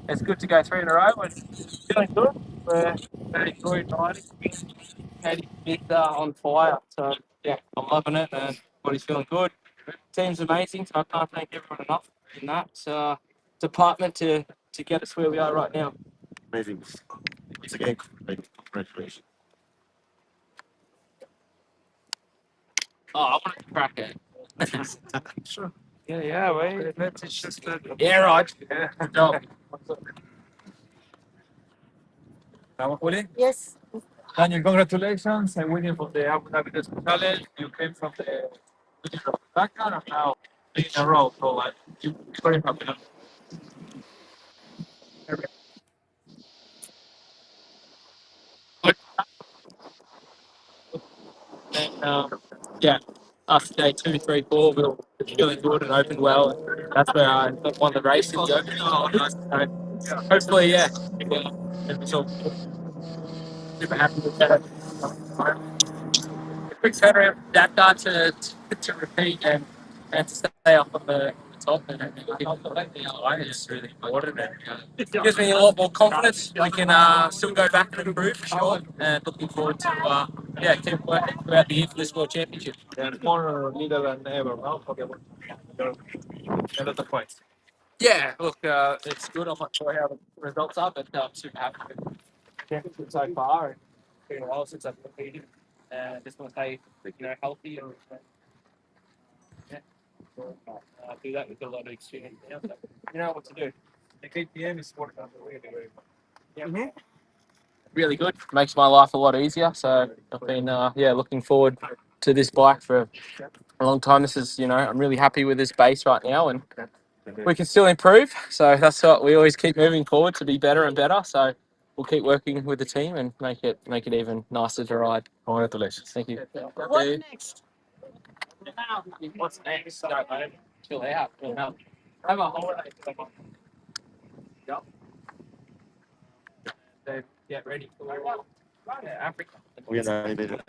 it's good to go 3 in a row. We're feeling good. We're enjoying riding. Katie's a bit on fire. So, yeah, I'm loving it and everybody's feeling good. Team's amazing, so I can't thank everyone enough in that department to get us where we are right now. Amazing. Once again, congratulations. Oh, I want to crack it. Sure. Yeah, wait. It's just that. Yeah, right. Yeah. No. Yes. Daniel, congratulations. I'm winning from the Abu Dhabi Desert Challenge. You came from the background and now in a row. So like, you're very happy. And yeah, after day 2, 3, 4, we were feeling good and opened well. And that's where I won the race in the opening. So hopefully, yeah, it was all super happy with that. A quick turnaround from Dakar to repeat and to stay up on the top. And it's really important. And, it gives me a lot more confidence. We can still go back and improve for sure. And looking forward to keep working throughout the year for this World Championship. And more leader than ever. No? Okay, well, a lot of points. Yeah, look, it's good. I'm not sure how the results are, but I'm super happy with the championship so far. And it's been a while since I've competed, and just want to stay, healthy and yeah, do that with a lot of experience now. So you know what to do. The KTM is working on the really, very well. Yeah. Really good. Makes my life a lot easier. So I've been looking forward to this bike for a long time. This is I'm really happy with this base right now, and we can still improve. So that's what we always keep moving forward to be better and better. So we'll keep working with the team and make it even nicer to ride. Congratulations. Thank you. What's next? What's next? Don't know. Chill out. Have a holiday. Yep. Then get ready for Africa. We are arrivé.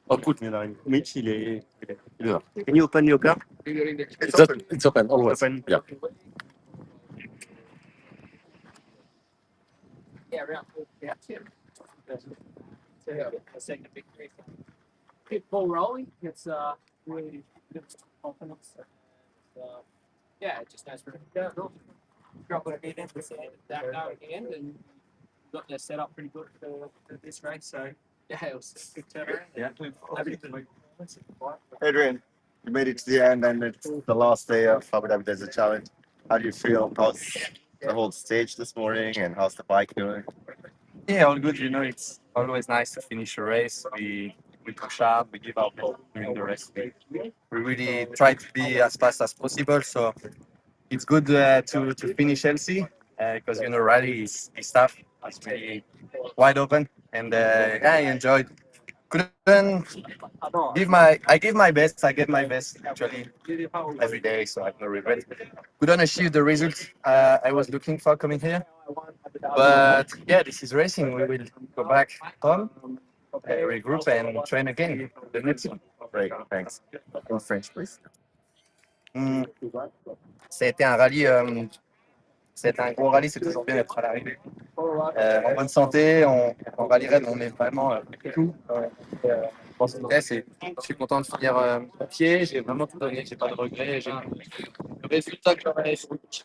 Oh, good. Mitch, il est là. Can you open your car? It's open, always. Open. Yeah. Yeah, around. Yeah. A second victory. Keep ball rolling. It's really good confidence. Yeah, it just knows where to go. Drop it a bit in that go again, and got their setup pretty good for this race. So yeah, it was a good turnaround. Yeah. Adrian, you made it to the end, and it's the last day of Abu Dhabi Desert Challenge. How do you feel? How's the whole stage this morning, and how's the bike doing? Yeah, all good. It's always nice to finish a race. We push hard, we give our all during the race. We really try to be as fast as possible. So it's good to finish healthy because rally is tough. It's really wide open, and I enjoyed. Couldn't give my best. I get my best actually every day, so I have no regret. Couldn't achieve the result I was looking for coming here. But yeah, this is racing. We will go back home, regroup, and train again. The next one. Great, thanks. In French, please. Ça a été un rallye, c'était un gros rallye. C'est toujours bien d'être à l'arrivée. En bonne santé, en rallye raid, on est vraiment tout. Je suis content de finir pied. J'ai vraiment tout donné. J'ai pas de regrets. Le résultat que j'aurais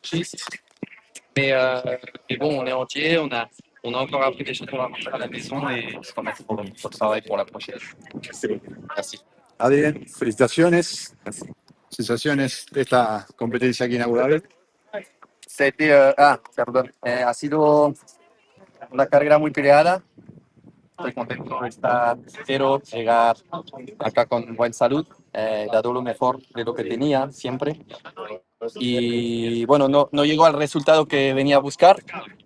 juste. Mais bon, on est entier, on a encore appris des choses pour rentrer à la maison et je te remercie pour le travail pour la prochaine. Merci. Adrián, felicitaciones. Sensaciones de esta competencia aquí en Abu Dhabi. Perdón. Ha sido una carrera muy peleada. Estoy contento de estar entero, llegar acá con buena salud, dado lo mejor de lo que tenía siempre. Y bueno, no llegó al resultado que venía a buscar,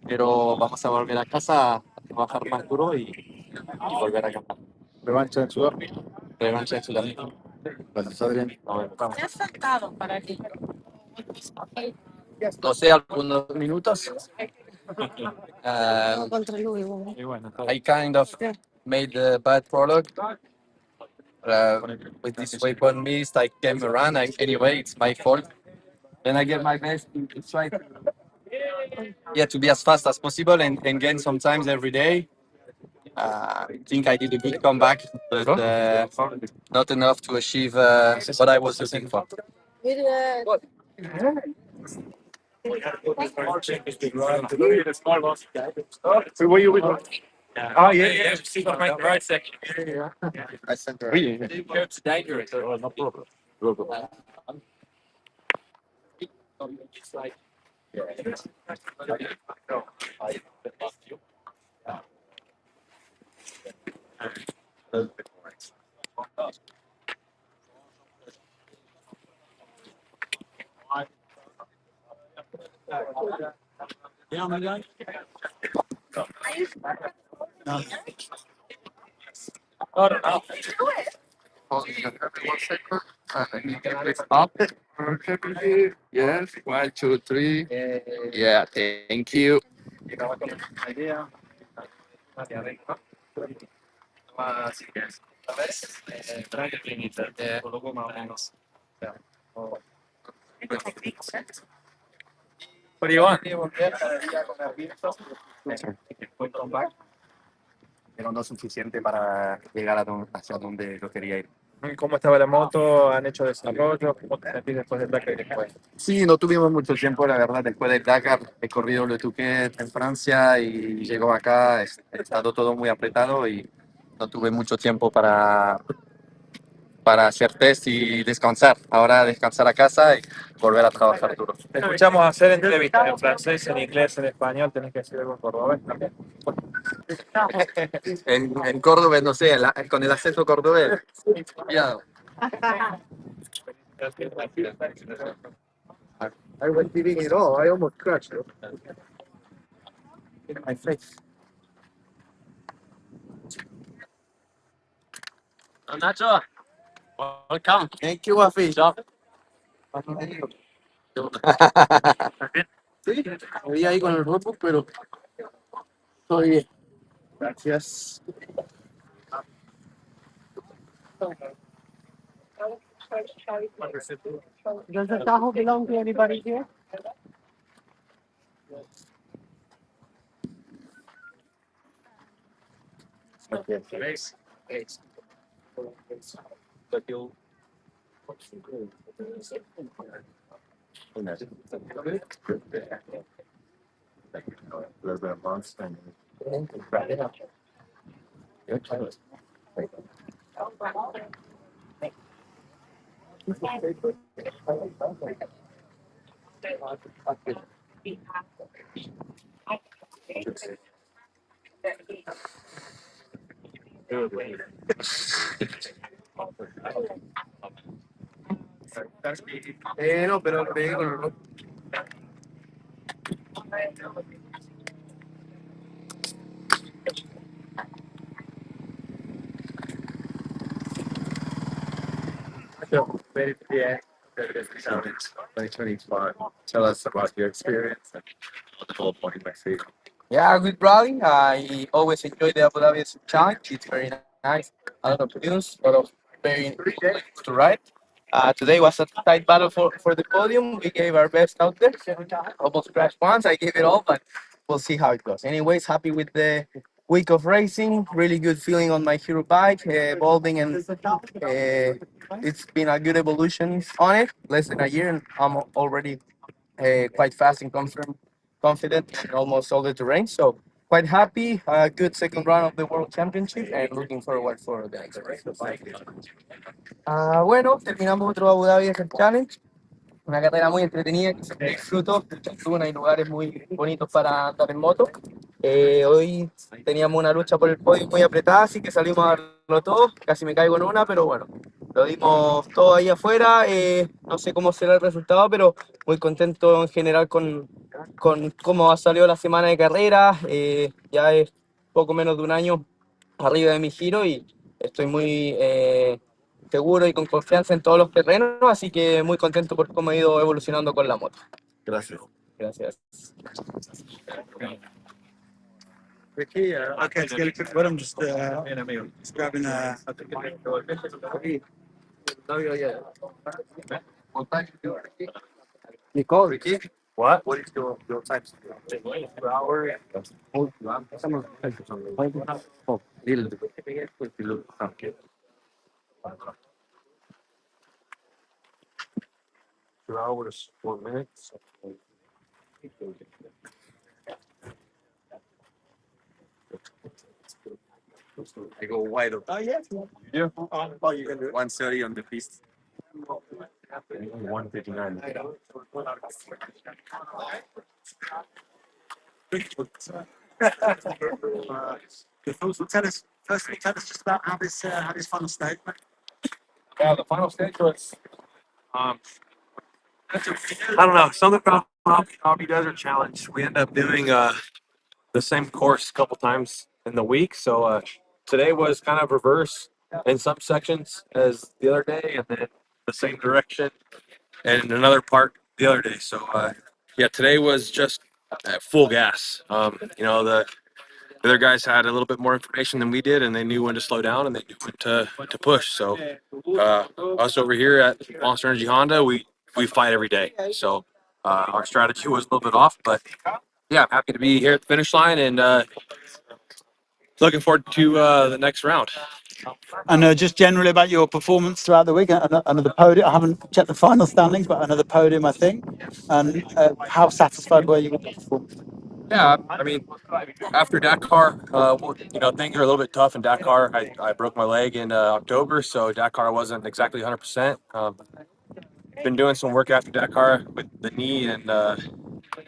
pero vamos a volver a casa a trabajar más duro y volver a ganar. Revancha en Sudáfrica. Revancha en Sudamérica. Gracias, Adrián. ¿Qué has faltado para ti? No sé, algunos minutos. Contra Louis. I kind of made a bad product. With this weapon missed, I came around. Anyway, it's my fault. Then I get my best to try to yeah, to be as fast as possible and gain sometimes every day. I think I did a good comeback, but not enough to achieve what I was looking for. Were you with? Oh yeah. Right second. I sent her. It's dangerous. I don't know. Up. Yes. 1, 2, 3. Yeah. Thank you. What do you want? Pero no suficiente para llegar hacia donde yo quería ir. ¿Cómo estaba la moto? ¿Han hecho desarrollo? ¿Cómo te sentís después del Dakar y después? Sí, no tuvimos mucho tiempo, la verdad, después del Dakar. He corrido Le Touquet en Francia y llegó acá, he estado todo muy apretado y no tuve mucho tiempo para hacer test y descansar. Ahora descansar a casa y volver a trabajar duro. Te escuchamos hacer entrevistas en francés, en inglés, en español. Tenés que decir algo en cordobés también. En Córdoba, no sé, con el acento cordobés. Cuidado. I was eating it all. I almost crushed it. In my face. Nacho. Welcome. Thank you, Afi. Sí, me vi ahí con el ropo, pero estoy bien. Gracias. Does the Tahoe belong to anybody here? There's been a month and No, pero lo pegué con el ropo. yeah, challenge 2025. Tell us about your experience and what the whole point of my feet. Yeah, good rally. I always enjoy the Abu Dhabi challenge. It's very nice. A lot of news, a lot of very interesting things to ride. Today was a tight battle for the podium. We gave our best out there. Almost crashed once. I gave it all, but we'll see how it goes. Anyways, happy with the week of racing. Really good feeling on my hero bike, evolving, and it's been a good evolution on it. Less than a year, and I'm already quite fast and confident in almost all the terrain. So quite happy. Good second round of the World Championship and looking forward for the next race. Bueno, terminamos otro Abu Dhabi Challenge. Una carrera muy entretenida que se disfrutó. Hay lugares muy bonitos para andar en moto. Hoy teníamos una lucha por el podio muy apretada, así que salimos a darlo todo. Casi me caigo en una, pero bueno, lo dimos todo ahí afuera. No sé cómo será el resultado, pero muy contento en general con cómo ha salido la semana de carrera. Ya es poco menos de un año arriba de mi giro y estoy muy seguro y con confianza en todos los terrenos, así que muy contento por cómo he ido evolucionando con la moto. Gracias. Gracias. Ricky, okay, let's get a quick photo. I'm just grabbing Nicole, Ricky. What? What is your time? 2 hours. Two hours, 4 minutes. I go wide open. Oh yeah. Yeah. Oh, you can do it. 130 on the piste. 159. Tell us firstly. Tell us just about how this funnel stage went. Yeah, the final stage was um I don't know, something about Hobby Desert Challenge. We end up doing the same course a couple times in the week. So today was kind of reverse in some sections as the other day, and then the same direction and another part the other day. So yeah, today was just at full gas. The other guys had a little bit more information than we did, and they knew when to slow down and they knew when to push. So us over here at Monster Energy Honda, we fight every day. So our strategy was a little bit off, but yeah, I'm happy to be here at the finish line and looking forward to the next round. And just generally about your performance throughout the week, another podium. I haven't checked the final standings, but another podium, I think. And how satisfied were you with the performance? Yeah, I mean, after Dakar, things are a little bit tough in Dakar. I broke my leg in October, so Dakar wasn't exactly 100%. Been doing some work after Dakar with the knee, and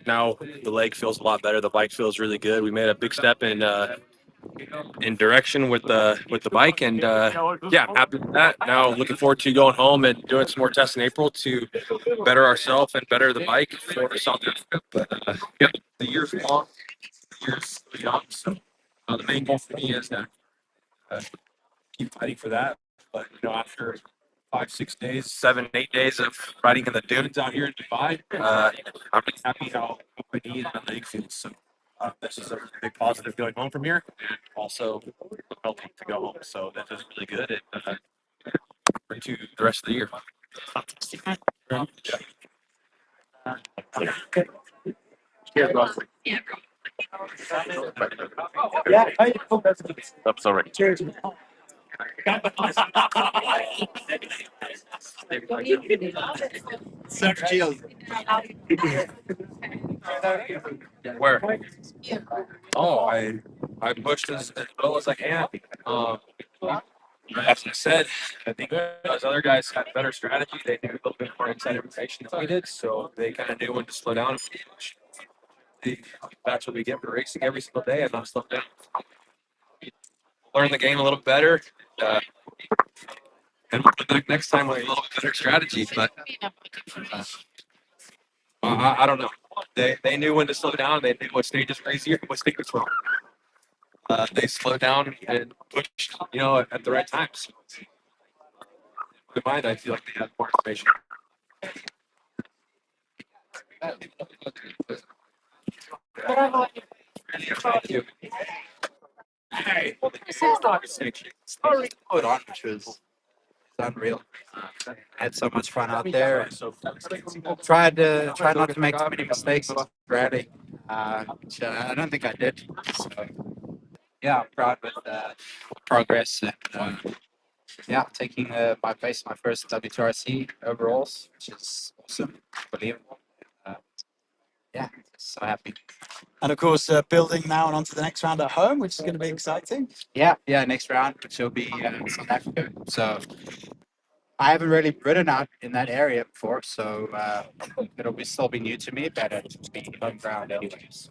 now the leg feels a lot better. The bike feels really good. We made a big step in direction with the bike, and yeah, I'm happy with that. Now looking forward to going home and doing some more tests in April to better ourselves and better the bike for South Africa. But yeah, the year's long, the year's young, so the main goal for me is to keep fighting for that. But after 5, 6 days, 7, 8 days of riding in the dunes out here in Dubai, I'm really happy how my knee and my leg feels. So this is a really big positive going home from here, and also healthy to go home. So that is really good. And into the rest of the year. Yeah, boss. Yeah, that's all right. Cheers. Sergio. Where? Oh, I pushed as well as I can. As I said, I think those other guys had better strategy. They knew a little bit more inside information than we did, so they kind of knew when to slow down and push. That's what we get for racing every single day, and not slow down. Learn the game a little better, and we'll come back next time with a little bit better strategy. But I don't know. They knew when to slow down. They knew what stages were easier, what stages were wrong. They slowed down and pushed, at the right times. In my mind, I feel like they had more information. Thank you. Hey, Sorry. Hold on, which was unreal. I had so much fun out there. And tried not to make too many mistakes. Rally. Which, I don't think I did. So, yeah, I'm proud with progress and yeah, taking my place, my first WTRC overalls, which is awesome, unbelievable. Yeah, so happy. And of course, building now and onto the next round at home, which is going to be exciting. Yeah, next round, which will be South Africa. So I haven't really ridden out in that area before, so it'll still be new to me, but it'll be home ground anyways.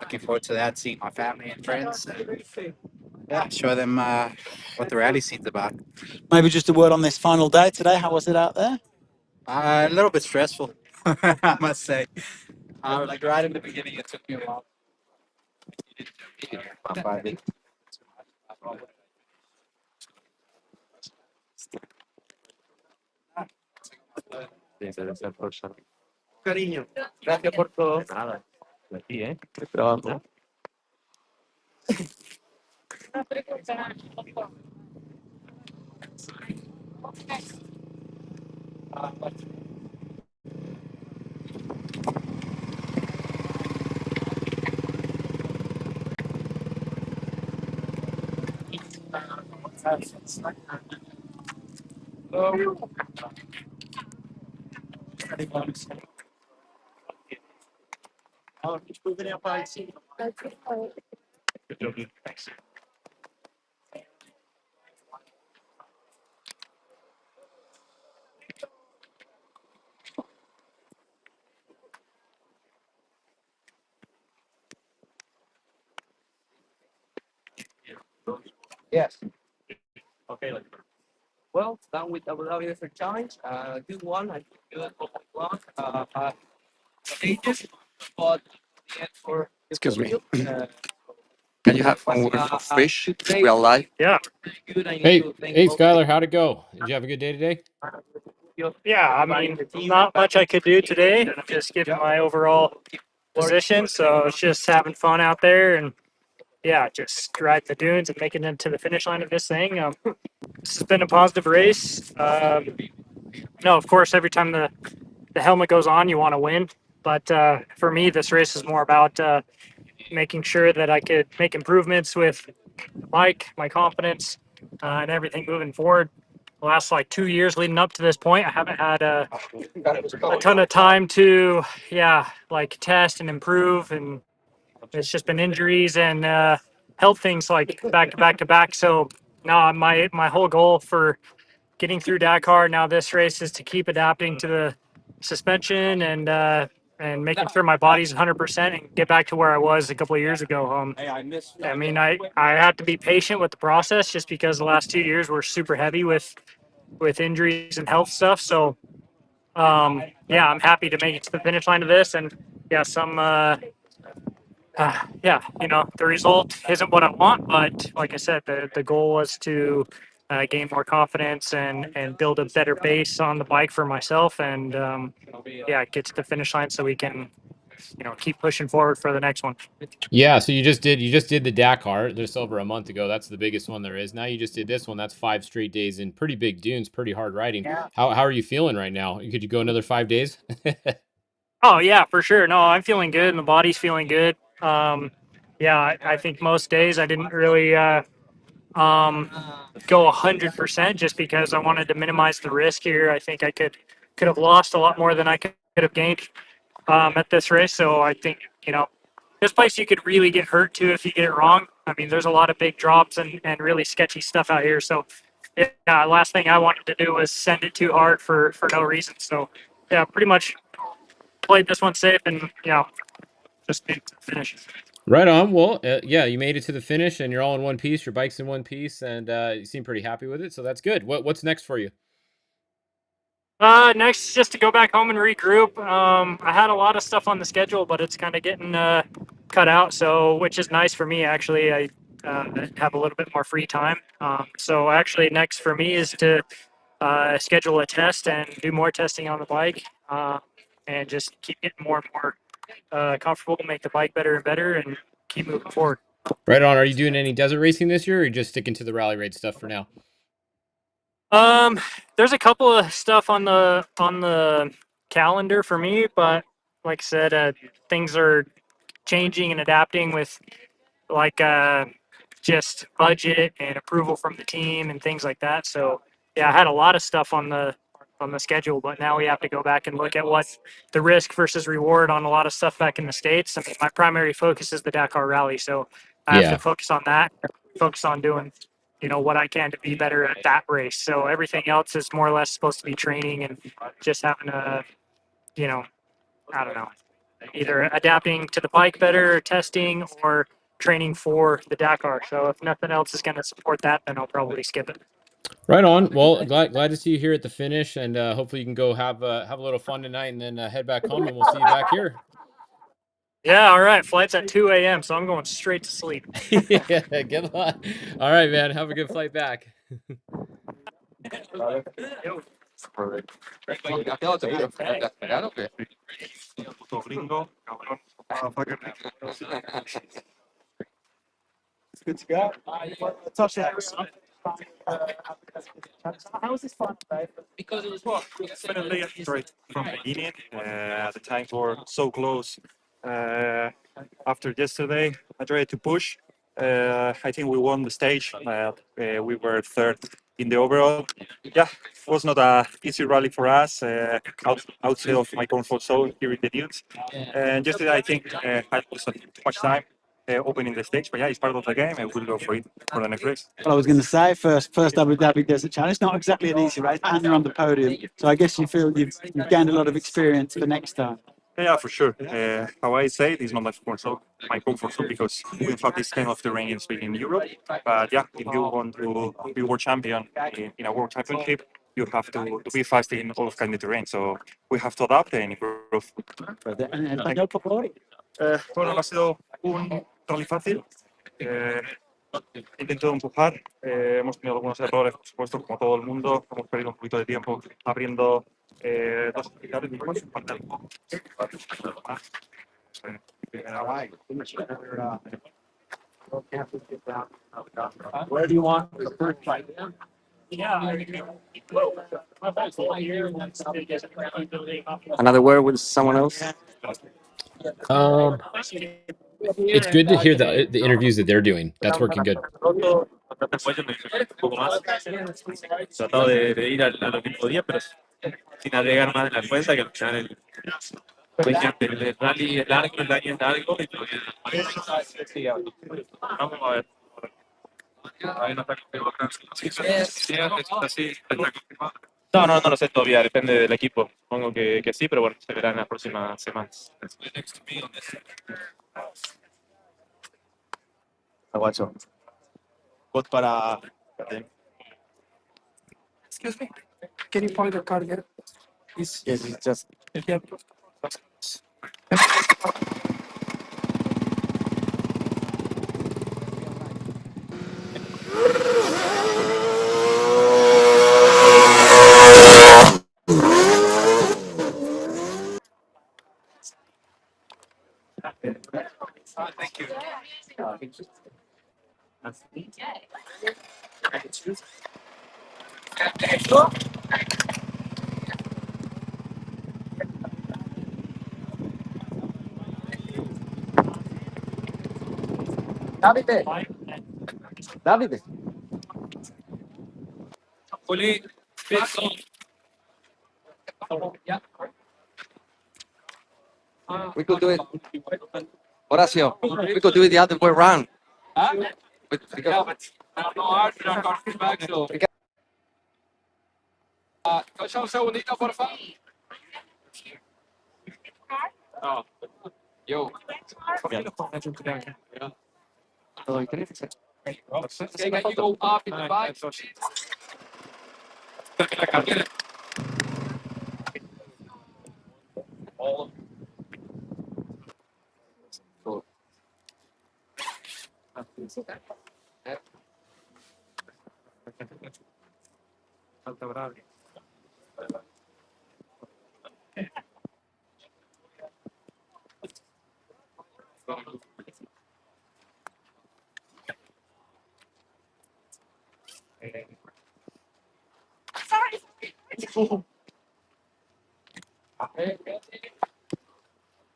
Looking forward to that, seeing my family and friends, and yeah, show them what the rally scene's about. Maybe just a word on this final day today. How was it out there? A little bit stressful, I must say. Like right in the beginning, it took me a while. Cariño. Gracias por todo. Nada. Aquí, ¿eh? Trabajo. Yes. Okay. Well, done with ADDC challenge. Good one. I good one. Stages, but yeah, for Excuse me. uh, Can you have one word for fish? We are live. Yeah. good. I need Hey, to thank hey, both Skylar, how'd it go? Did you have a good day today? Yeah, I mean, not much I could do today, just given my overall position. So it's just having fun out there and yeah, just riding the dunes and making it to the finish line of this thing. This has been a positive race. No, of course, every time the helmet goes on, you want to win. But for me, this race is more about making sure that I could make improvements with the bike, my confidence, and everything moving forward. The last like 2 years leading up to this point, I haven't had a ton of time to, yeah, like test and improve. And it's just been injuries and health things like back to back to back. So now my whole goal for getting through Dakar now this race is to keep adapting to the suspension and making sure my body's 100% and get back to where I was a couple of years ago. I mean, I had to be patient with the process just because the last 2 years were super heavy with injuries and health stuff. So yeah, I'm happy to make it to the finish line of this, and yeah, yeah, the result isn't what I want, but like I said, the goal was to gain more confidence and build a better base on the bike for myself, and yeah, get to the finish line so we can, keep pushing forward for the next one. Yeah, so you just did the Dakar just over a month ago. That's the biggest one there is. Now you just did this one. That's 5 straight days in pretty big dunes, pretty hard riding. How are you feeling right now? Could you go another 5 days? Oh yeah, for sure. No, I'm feeling good, and the body's feeling good. Yeah, I think most days I didn't really um, go 100% just because I wanted to minimize the risk here. I think I could have lost a lot more than I could have gained at this race. So I think this place you could really get hurt too if you get it wrong. I mean, there's a lot of big drops and really sketchy stuff out here. So yeah, last thing I wanted to do was send it too hard for no reason. So yeah, pretty much played this one safe and just made it to the finish. Right on. Well, yeah, you made it to the finish, and you're all in one piece. Your bike's in one piece, and you seem pretty happy with it. So that's good. What's next for you? Next, just to go back home and regroup. I had a lot of stuff on the schedule, but it's kind of getting cut out. So, which is nice for me actually. I have a little bit more free time. So actually, next for me is to schedule a test and do more testing on the bike, and just keep getting more and more comfortable, make the bike better and better, and keep moving forward. Right on. Are you doing any desert racing this year, or are you just sticking to the rally raid stuff for now? Um, there's a couple of stuff on the calendar for me, but like I said, things are changing and adapting with like just budget and approval from the team and things like that. So yeah, I had a lot of stuff on the schedule, but now we have to go back and look at what the risk versus reward on a lot of stuff back in the States. I mean, my primary focus is the Dakar Rally, so I have to focus on that, focus on doing what I can to be better at that race. So everything else is more or less supposed to be training and just having a, I don't know, either adapting to the bike better, testing, or training for the Dakar. So if nothing else is going to support that, then I'll probably skip it. Right on. Well, glad to see you here at the finish, and hopefully you can go have a little fun tonight, and then head back home, and we'll see you back here. Yeah, all right. Flight's at 2 a.m., so I'm going straight to sleep. Yeah, good luck. All right, man. Have a good flight back. Good to go. Touchdown. How was this fun, right? because it was Definitely enjoyed from the beginning. The times were so close. After yesterday, I tried to push, I think we won the stage. We were third in the overall. Yeah, it was not a easy rally for us. Outside of my comfort zone here in the dunes. And yesterday, I think I lost too much time opening the stage. But yeah, it's part of the game, and we'll go for it for the next race. Well, I was going to say first Abu Dhabi Desert Challenge. It's not exactly an easy race, and you're on the podium. So I guess you feel you've gained a lot of experience for next time. Yeah, for sure. How I say it is not my comfort zone because we don't have this kind of terrain in Spain in Europe. But yeah, if you want to be world champion in a world championship, you have to be fast in all of kind of terrain. So we have to adapt and improve. No problem. Bueno, no ha sido un rally fácil. He intentado empujar. Hemos tenido algunos errores, por supuesto, como todo el mundo. Hemos perdido un poquito de tiempo abriendo dos indicadores. Where do you want the first fight? Another word with someone else? It's good to hear the interviews that they're doing. That's working good. Tratado de ir a lo que podía, pero sin agregar más de la cuenta, que al final el rally es largo, el rally es largo, y vamos a ver. Ahí no está confirmado. Sí, está confirmado. No lo sé todavía, depende del equipo. Supongo que sí, pero bueno, se verá en las próximas semanas. Aguacho. Voto para. Excuse me. Can you point the card again? Yes, it's just. Thank you. Davide. Davide. We could do it. Horacio, we could do it the other way around. Un segundito, por favor. Yo. Can you go up in the back?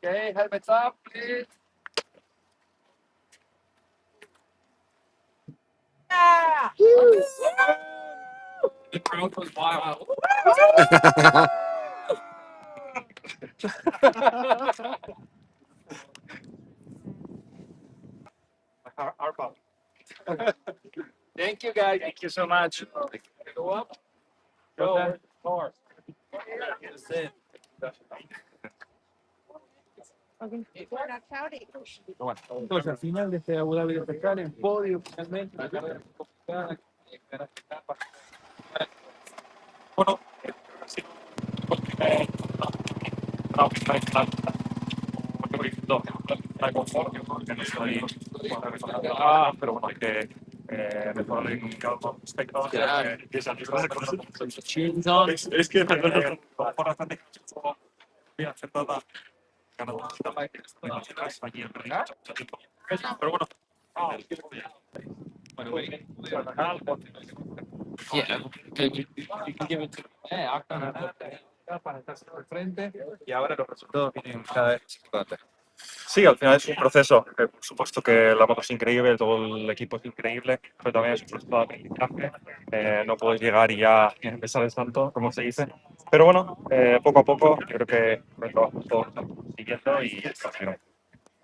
Okay, helmets up, please. The crowd was wild. Our fault. Thank you, guys. Thank you so much. Go up. Go. More. Entonces, al final de este Abu Dhabi de estar en podio finalmente. Bueno, sí. Pero bueno, hay que mejorar el comunicado con respecto a es que por bastante bien acertada. Pero bueno. Yeah, you can give it to Y ahora los resultados vienen cada vez más importantes. Sí, al final es un proceso. Por supuesto que la moto es increíble, todo el equipo es increíble, pero también es un proceso de aprendizaje. No puedes llegar y ya empezar el salto, como se dice. Pero bueno, poco a poco, yo creo que con el trabajo todos estamos consiguiendo y está bien.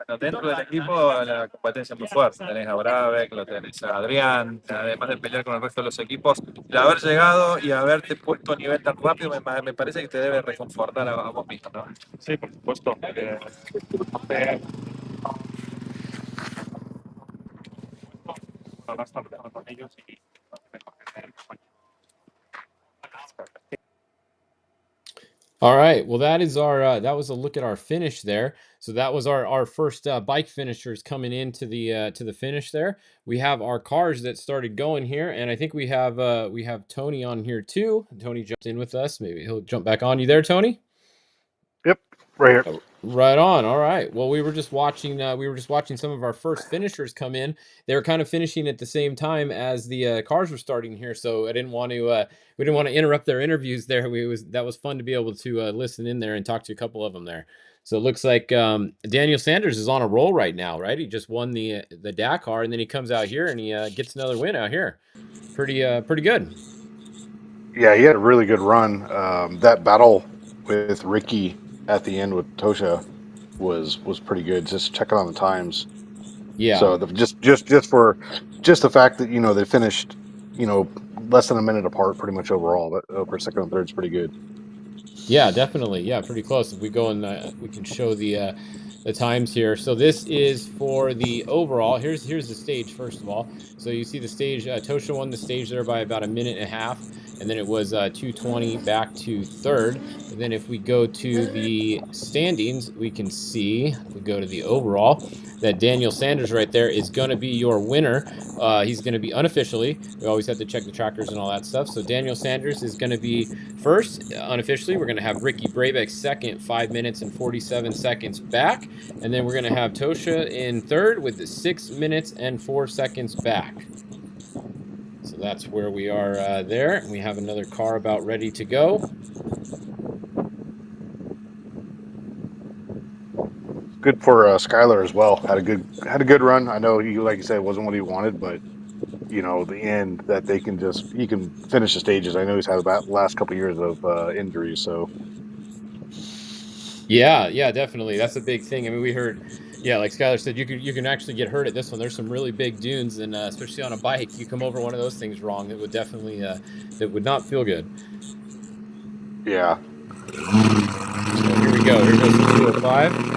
Bueno, dentro del equipo la competencia es muy fuerte. Tenés a Brabeck, lo tenés a Adrián, además de pelear con el resto de los equipos. El haber llegado y haberte puesto a nivel tan rápido me parece que te debe reconfortar a vos mismo, ¿no? Sí, por supuesto. Ahora estamos con ellos y All right. Well, that is our that was a look at our finish there. So that was our first bike finishers coming into the finish there. We have our cars that started going here, and I think we have Tony on here too. Tony jumped in with us. Maybe he'll jump back on. You there, Tony? Yep, right here. Right on. All right. Well, we were just watching some of our first finishers come in. They were kind of finishing at the same time as the cars were starting here, so I didn't want to we didn't want to interrupt their interviews there. That was fun to be able to listen in there and talk to a couple of them there. So it looks like Daniel Sanders is on a roll right now, right? He just won the Dakar, and then he comes out here and he gets another win out here. Pretty good. Yeah, he had a really good run. That battle with Ricky at the end with Tosha was pretty good. Just checking on the times. Yeah. So just the fact that they finished less than a minute apart pretty much overall. But over second and third is pretty good. Yeah, definitely. Yeah, pretty close. If we go and we can show the times here. So this is for the overall. Here's the stage first of all. So you see the stage. Tosha won the stage there by about a minute and a half, and then it was 2:20 back to third. And then if we go to the standings, we can see if we go to the overall that Daniel Sanders right there is going to be your winner. He's going to be unofficially. We always have to check the trackers and all that stuff. So Daniel Sanders is going to be first. Unofficially, we're going to have Ricky Brabeck second, 5 minutes and 47 seconds back. And then we're going to have Tosha in third with 6 minutes and 4 seconds back. So that's where we are there. We have another car about ready to go. Good for Skylar as well. Had a good run. I know he, like you said, wasn't what he wanted, but the end that he can finish the stages. I know he's had about the last couple of years of injuries, so. Yeah, definitely. That's a big thing. I mean, we heard, like Skylar said, you can actually get hurt at this one. There's some really big dunes, and especially on a bike, you come over one of those things wrong, it would definitely that would not feel good. Yeah. So here we go. Here goes the 205.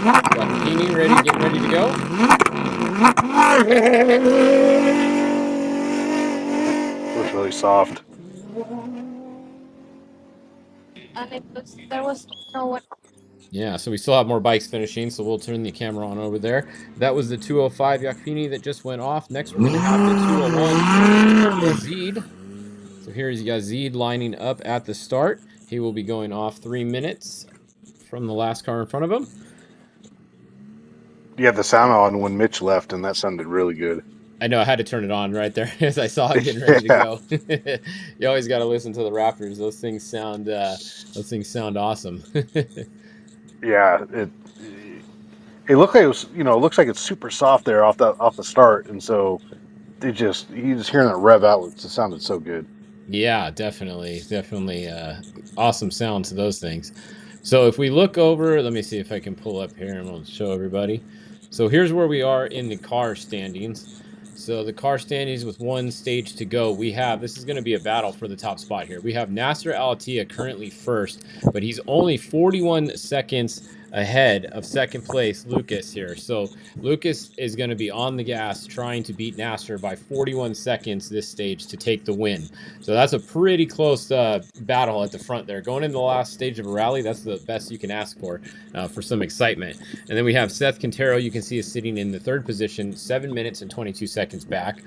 Got Keeney getting ready to go. It was really soft. There was no one. Yeah, so we still have more bikes finishing, so we'll turn the camera on over there. That was the 205 Yakfini that just went off. Next, we're going to have the 201 Yazid. So here's Yazid lining up at the start. He will be going off 3 minutes from the last car in front of him. You had the sound on when Mitch left, and that sounded really good. I know, I had to turn it on right there as I saw it getting ready to go. You always got to listen to the Raptors. Those things sound awesome. Yeah, it looked like it was, it looks like it's super soft there off the start, and so you just hearing that rev out, it just sounded so good. Yeah, definitely awesome sound to those things. So if we look over, let me see if I can pull up here and we'll show everybody. So here's where we are in the car standings. So the car standings with one stage to go. This is going to be a battle for the top spot here. We have Nasser Al-Attiyah currently first, but he's only 41 seconds ahead of second place Lucas here. So Lucas is going to be on the gas trying to beat Nasser by 41 seconds this stage to take the win. So that's a pretty close battle at the front there. Going into the last stage of a rally, that's the best you can ask for some excitement. And then we have Seth Quintero, you can see, is sitting in the third position, 7 minutes and 22 seconds seconds back.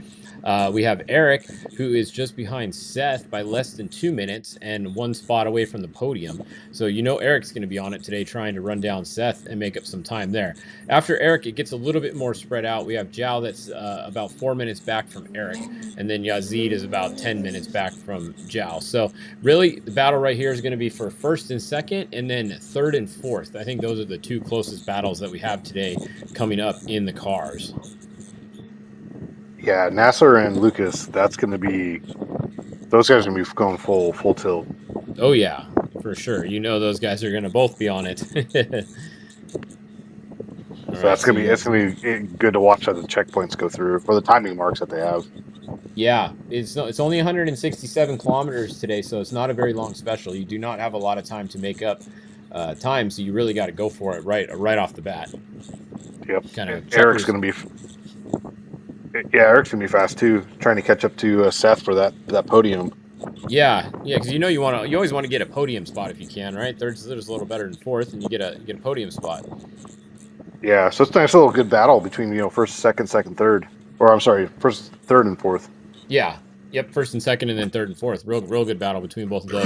We have Eric, who is just behind Seth by less than 2 minutes and 1 spot away from the podium. So Eric's going to be on it today trying to run down Seth and make up some time there. After Eric, it gets a little bit more spread out. We have Zhao that's about 4 minutes back from Eric, and then Yazid is about 10 minutes back from Zhao. So really, the battle right here is going to be for first and second, and then third and fourth. I think those are the 2 closest battles that we have today coming up in the cars. Yeah, Nasser and Lucas, that's going to be, those guys are going to be going full tilt. Oh yeah, for sure. Those guys are going to both be on it. So that's going to be, it's going to be good to watch how the checkpoints go through, or the timing marks that they have. Yeah, it's only 167 kilometers today, so it's not a very long special. You do not have a lot of time to make up time, so you really got to go for it right off the bat. Yep. Kind of Eric's going to be, Eric's going to be fast too, trying to catch up to Seth for that podium. Yeah, because you always want to get a podium spot if you can, right? Third's a little better than fourth, and you get a podium spot. Yeah, so it's a nice little good battle between first, second, third, or I'm sorry, first, third, and fourth. Yeah, yep, first and second, and then third and fourth. Real good battle between both of those.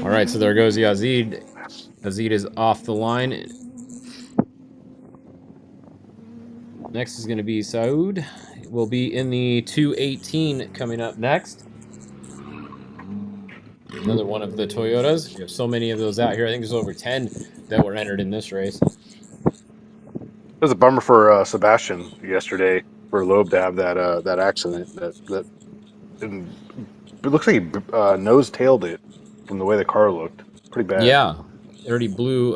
All right, so there goes Yazid. Yazid is off the line. Next is going to be Saud. We'll be in the 218 coming up next. Another one of the Toyotas. We have so many of those out here. I think there's over 10 that were entered in this race. It was a bummer for Sebastian yesterday for Loeb to have that accident. That it looks like he nose-tailed it from the way the car looked. Pretty bad. Yeah, it already blew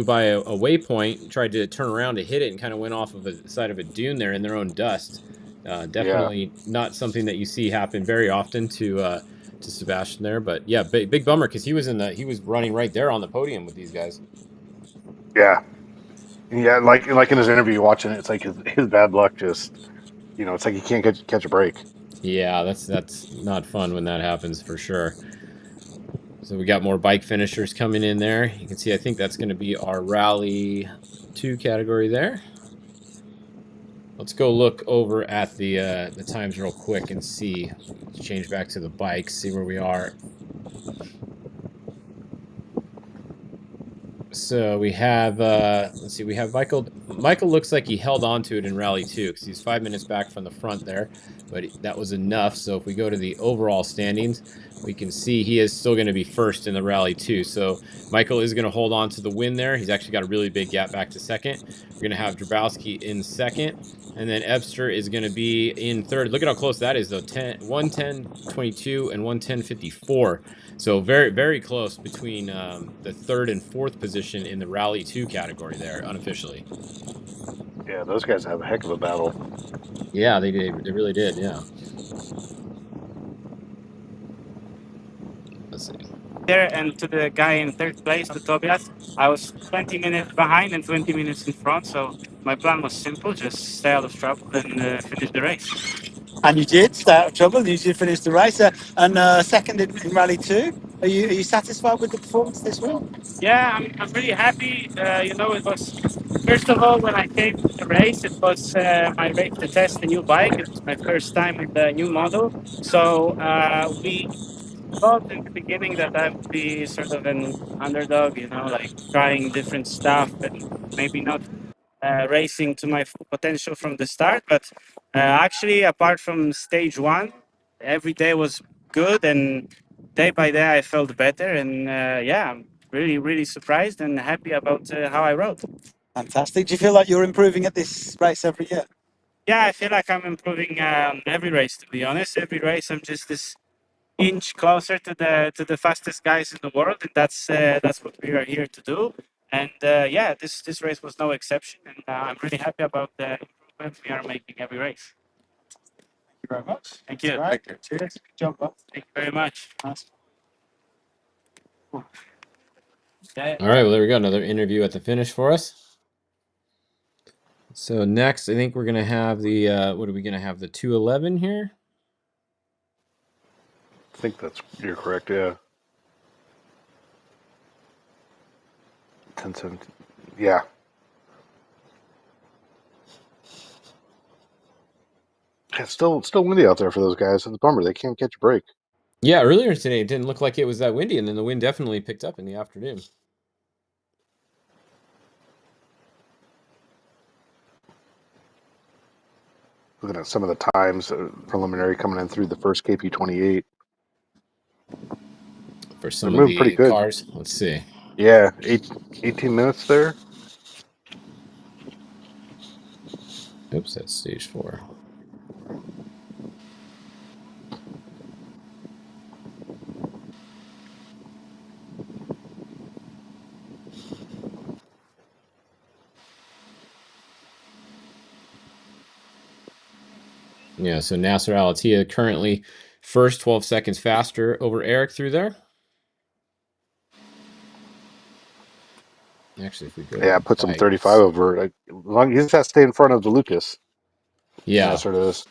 by a waypoint. Tried to turn around to hit it and kind of went off of the side of a dune there in their own dust. Definitely not something that you see happen very often to Sebastian there. But yeah, big bummer because he was running right there on the podium with these guys. Yeah, like in his interview, watching it, it's like his bad luck just, it's like he can't catch a break. Yeah, that's not fun when that happens for sure. So we got more bike finishers coming in there. You can see, I think that's going to be our Rally 2 category there. Let's go look over at the times real quick and see. Let's change back to the bikes, see where we are. So we have, let's see, we have Michael. Michael looks like he held on to it in Rally 2 because he's 5 minutes back from the front there, but that was enough. So if we go to the overall standings, we can see he is still going to be first in the Rally 2. So Michael is going to hold on to the win there. He's actually got a really big gap back to second. We're going to have Drabowski in second, and then Ebster is going to be in third. Look at how close that is, though. 1:10:22 and 1:10:54. So very, very close between the third and fourth position in the Rally 2 category there, unofficially. Yeah, those guys have a heck of a battle. Yeah, they did. They really did, yeah. Let's see. There and to the guy in third place, to Tobias, I was 20 minutes behind and 20 minutes in front. So my plan was simple: just stay out of trouble and finish the race. And you did stay out of trouble. You did finish the race, and second in Rally 2. Are you satisfied with the performance this week? Yeah, I'm really happy. It was first of all when I came to the race, it was my race to test the new bike. It was my first time with the new model. So we thought in the beginning that I would be sort of an underdog, like trying different stuff and maybe not racing to my full potential from the start. But actually, apart from stage 1, every day was good, and day by day I felt better. And I'm really, really surprised and happy about how I rode. Fantastic. Do you feel like you're improving at this race every year? Yeah, I feel like I'm improving every race. To be honest, every race I'm just this inch closer to the fastest guys in the world, and that's what we are here to do. And this race was no exception, and I'm really happy about the improvement we are making every race. Thank you very much. Thank you. Right. Cheers. Good job, bud. Thank you very much. Nice. All right, well, there we go. Another interview at the finish for us. So next, I think we're going to have the, what are we going to have, the 211 here? think you're correct. Yeah, 10, 17. Yeah, it's still windy out there for those guys. It's a bummer they can't catch a break. Yeah, earlier today it didn't look like it was that windy, and then the wind definitely picked up in the afternoon. Looking at some of the times preliminary coming in through the first KP28. For They're some of moving pretty the good. cars, let's see. Yeah, 18 minutes there. Oops, that's stage 4. Yeah, so Nasser Al-Attiyah currently first, 12 seconds faster over Eric through there. Actually, if we go to Yeah, the put some 35 bikes. over. As long as he just has to stay in front of the Lucas. Yeah. Nasser does.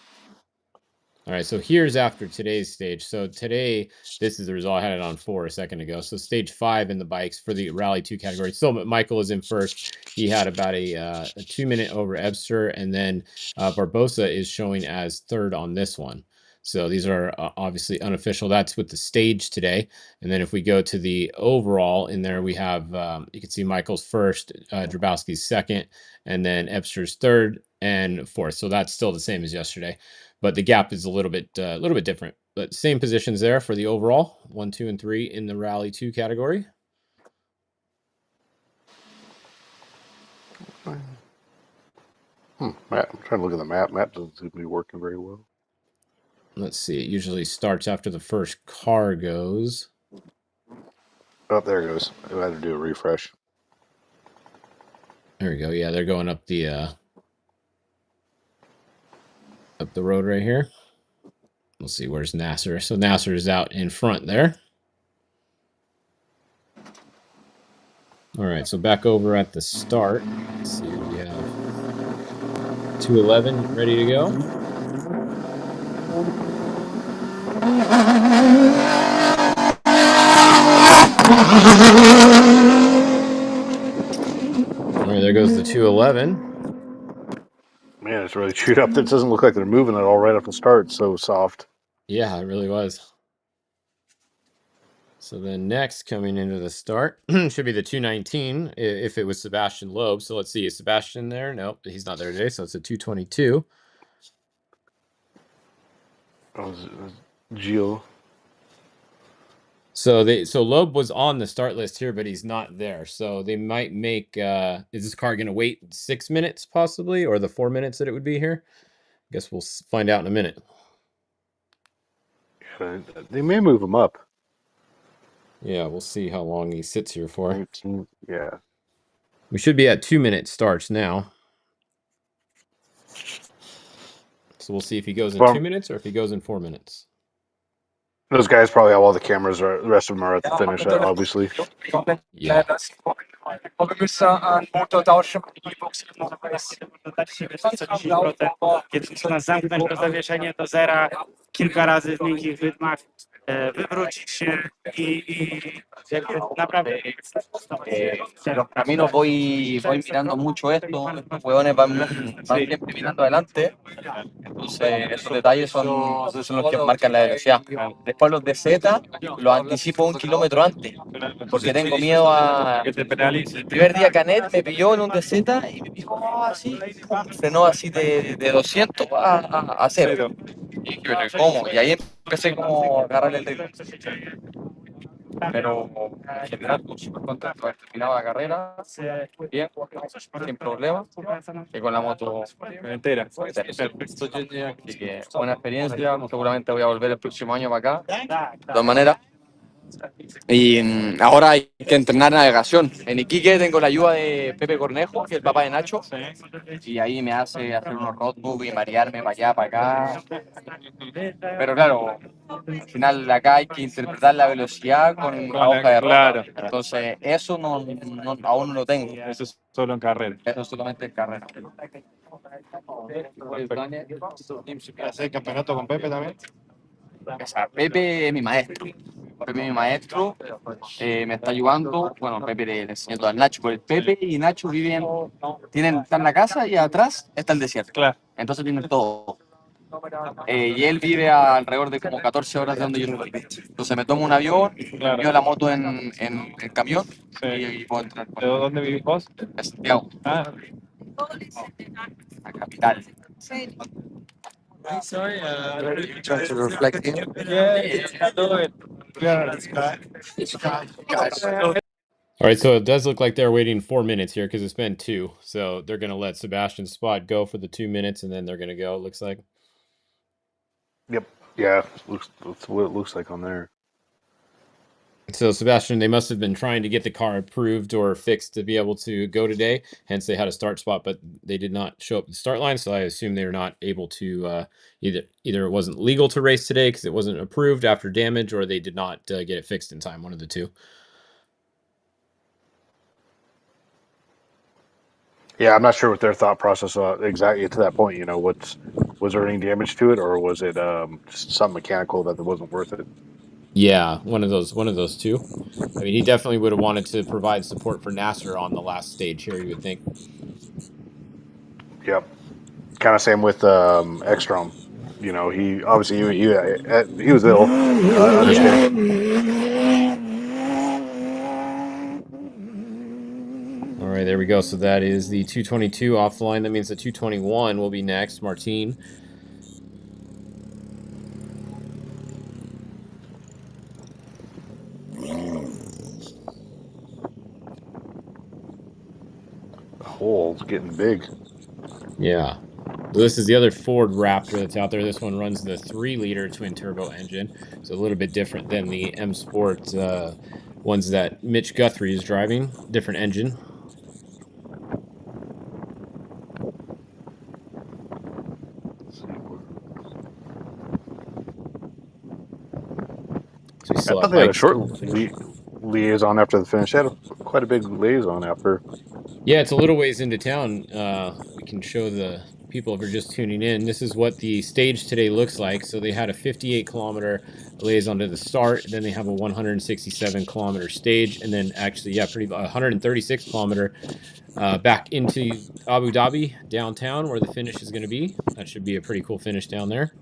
All right, so here's after today's stage. So today, this is the result. I had it on 4 a second ago. So stage 5 in the bikes for the Rally 2 category. Still, Michael is in first. He had about a 2-minute over Ebster, and then Barbosa is showing as third on this one. So these are obviously unofficial. That's with the stage today. And then if we go to the overall in there, we have, you can see Michael's first, Drabowski's second, and then Ebster's third and fourth. So that's still the same as yesterday, but the gap is a little bit different. But same positions there for the overall 1, 2, and 3 in the Rally 2 category. Matt, I'm trying to look at the map. Map doesn't seem to be working very well. Let's see. It usually starts after the first car goes. Oh, there it goes. I had to do a refresh. There we go. Yeah, they're going up the road right here. Let's see. Where's Nasser? So Nasser is out in front there. All right. So back over at the start. Let's see. We have 211 ready to go. All right, there goes the 211. Man, it's really chewed up. It doesn't look like they're moving at all right off the start. It's so soft. Yeah, it really was. So then next coming into the start should be the 219 if it was Sebastian Loeb. So let's see, is Sebastian there? Nope, he's not there today. So it's a 222. Oh, Gio. So Loeb was on the start list here, but he's not there. So they might make is this car gonna wait 6 minutes possibly, or the 4 minutes that it would be here? I guess we'll find out in a minute. Yeah, they may move him up. Yeah, we'll see how long he sits here for. 19, yeah. We should be at 2 minute starts now. So we'll see if he goes in 2 minutes or if he goes in 4 minutes. Those guys probably have all the cameras. The rest of them are at the finish, obviously. Yeah. Kiedy można zamknąć to zawieszenie do zera, kilka razy w miękkich rytmach, wywrócić się i naprawdę. Los caminos voy mirando mucho esto, estos hueones van siempre mirando adelante, entonces esos detalles son los que marcan la velocidad. Después los de Z los anticipo 1 kilómetro antes, porque tengo miedo a... El primer día Canet me pilló en un de Z y me pilló así, frenó así de 200 a 0. Y dije, pero ¿cómo? Y ahí empecé como a agarrar el ritmo. Pero en general, súper contento de haber terminado la carrera, bien, sin problema, y con la moto entera. Perfecto. Así que buena experiencia, seguramente voy a volver el próximo año para acá, de todas maneras. Y ahora hay que entrenar navegación. En Iquique tengo la ayuda de Pepe Cornejo, que es el papá de Nacho, y ahí me hace hacer unos roadbook y marearme para allá, para acá. Pero claro, al final acá hay que interpretar la velocidad con la hoja de ruta. Entonces, eso aún no lo tengo. Eso es solo en carrera. Eso es solamente en carrera. ¿Hacer campeonato con Pepe también? O sea, Pepe es mi maestro. Pepe es mi maestro, me está ayudando. Bueno, Pepe le enseñó todo a Nacho, pero el Pepe y Nacho están en la casa y atrás está el desierto. Claro. Entonces tienen todo. Y él vive alrededor de como 14 horas de donde yo estoy. Entonces me tomo un avión, envío la moto en el camión y puedo entrar. ¿De dónde vivís vos? De Santiago, Ah, la capital. Sorry, trying to reflect here. All right, so it does look like they're waiting 4 minutes here because it's been 2. So they're going to let Sebastian's spot go for the 2 minutes, and then they're going to go, it looks like. Yep. Yeah. That's what it looks like on there. So, Sebastian, they must have been trying to get the car approved or fixed to be able to go today. Hence, they had a start spot, but they did not show up at the start line. So, I assume they were not able to either it wasn't legal to race today because it wasn't approved after damage, or they did not get it fixed in time. One of the two. Yeah, I'm not sure what their thought process exactly to that point. Was there any damage to it, or was it just something mechanical that wasn't worth it? Yeah, one of those two. I mean, he definitely would have wanted to provide support for Nasser on the last stage here, you would think. Yep. Kind of same with Ekstrom. He obviously he was ill. Understand. All right, there we go. So that is the 222 off the line. That means the 221 will be next. Martin. The hole's getting big. Yeah. So this is the other Ford Raptor that's out there. This one runs the 3-liter twin turbo engine. So a little bit different than the M Sport ones that Mitch Guthrie is driving. Different engine. So we I still thought have they had a Mike. short liaison after the finish. They had quite a big liaison after. Yeah, it's a little ways into town. We can show the people if you're just tuning in. This is what the stage today looks like. So they had a 58-kilometer liaison to the start. Then they have a 167-kilometer stage, and then actually, yeah, 136-kilometer back into Abu Dhabi downtown, where the finish is going to be. That should be a pretty cool finish down there.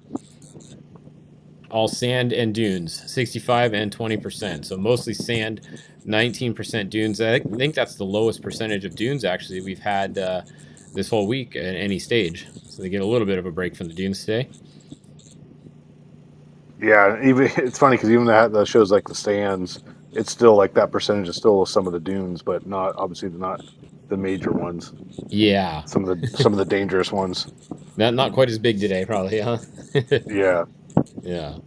All sand and dunes, 65 and 20%. So mostly sand, 19% dunes. I think that's the lowest percentage of dunes actually we've had this whole week at any stage. So they get a little bit of a break from the dunes today. Yeah, even it's funny because even that shows like the stands, it's still like that percentage is still some of the dunes, but not obviously not the major ones. Yeah, Some of the dangerous ones. not quite as big today, probably, huh? Yeah. Yeah.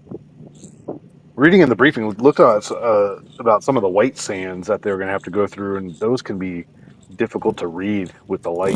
Reading in the briefing, looked about some of the white sands that they're going to have to go through, and those can be difficult to read with the light.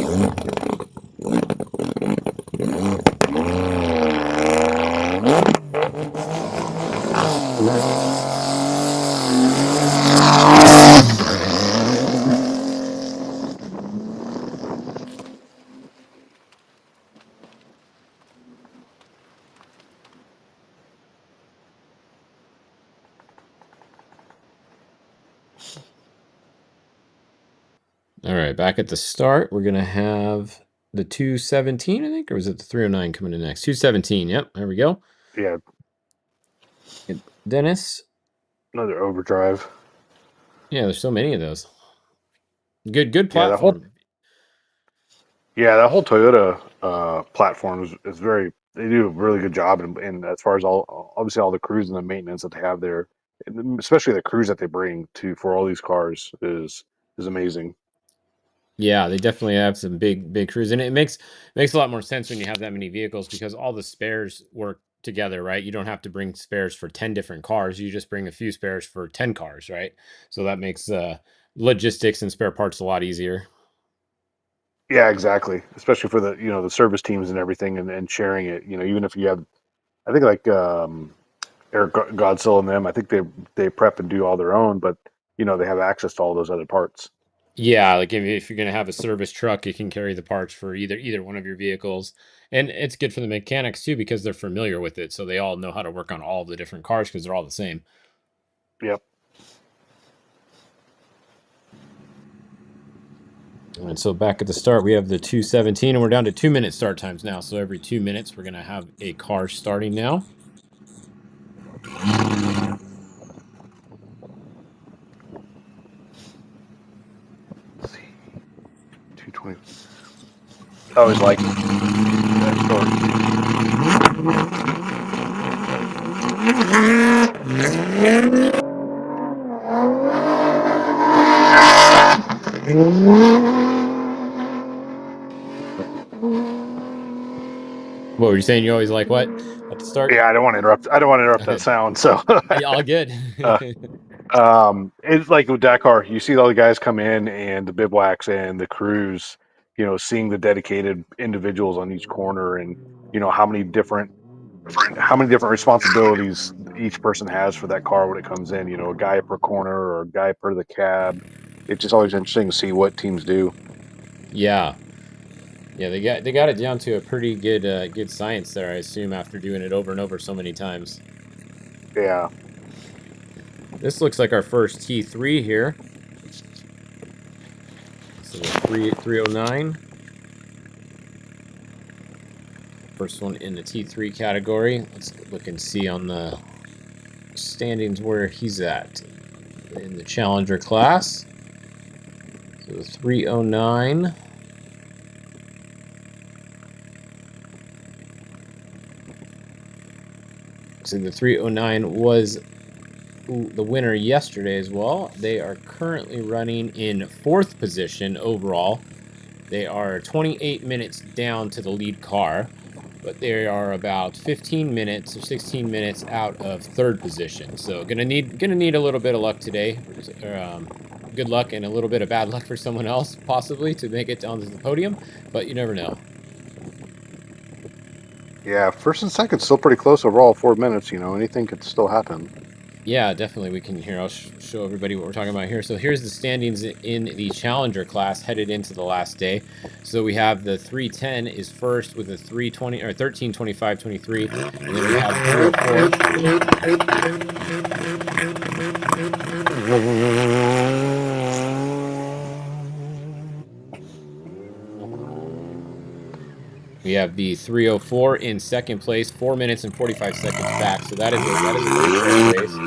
All right, back at the start, we're going to have the 217, I think, or was it the 309 coming in next? 217, yep, there we go. Yeah. Dennis. Another overdrive. Yeah, there's so many of those. Good platform. That whole Toyota platform is very. They do a really good job, and as far as obviously all the crews and the maintenance that they have there, especially the crews that they bring for all these cars is amazing. Yeah, they definitely have some big crews, and it makes a lot more sense when you have that many vehicles because all the spares work together, right? You don't have to bring spares for 10 different cars. You just bring a few spares for 10 cars, right? So that makes logistics and spare parts a lot easier. Yeah, exactly. Especially for the service teams and everything, and sharing it. Even if you have, I think like Eric Godsell and them, I think they prep and do all their own, but they have access to all those other parts. Yeah, like if you're gonna have a service truck, you can carry the parts for either one of your vehicles, and it's good for the mechanics too because they're familiar with it, so they all know how to work on all the different cars because they're all the same. Yep. And so back at the start, we have the 217, and we're down to 2-minute start times now. So every 2 minutes, we're gonna have a car starting now. Let's see. 220. I always like that What were you saying? You always like what at the start? Yeah, I don't want to interrupt. I don't want to interrupt that sound. So, All good. uh, it's like with Dakar. You see all the guys come in and the bivouacs and the crews. Seeing the dedicated individuals on each corner, and how many different responsibilities each person has for that car when it comes in. A guy per corner or a guy per the cab. It's just always interesting to see what teams do. Yeah. Yeah, they got it down to a pretty good science there, I assume, after doing it over and over so many times. Yeah. This looks like our first T3 here. So the 309. First one in the T3 category. Let's look and see on the standings where he's at in the Challenger class. So the 309. So the 309 was the winner yesterday as well. They are currently running in fourth position overall. They are 28 minutes down to the lead car, but they are about 15 minutes or 16 minutes out of third position. So gonna need a little bit of luck today, good luck and a little bit of bad luck for someone else possibly to make it onto the podium, but you never know. Yeah, first and second still pretty close overall. 4 minutes. Anything could still happen. Yeah, definitely. We can here. I'll show everybody what we're talking about here. So here's the standings in the Challenger class headed into the last day. So we have the 310 is first with a 320 or 13:25:23, and then we have the 304. We have the 304 in second place, 4 minutes and 45 seconds back. So that is a pretty close race.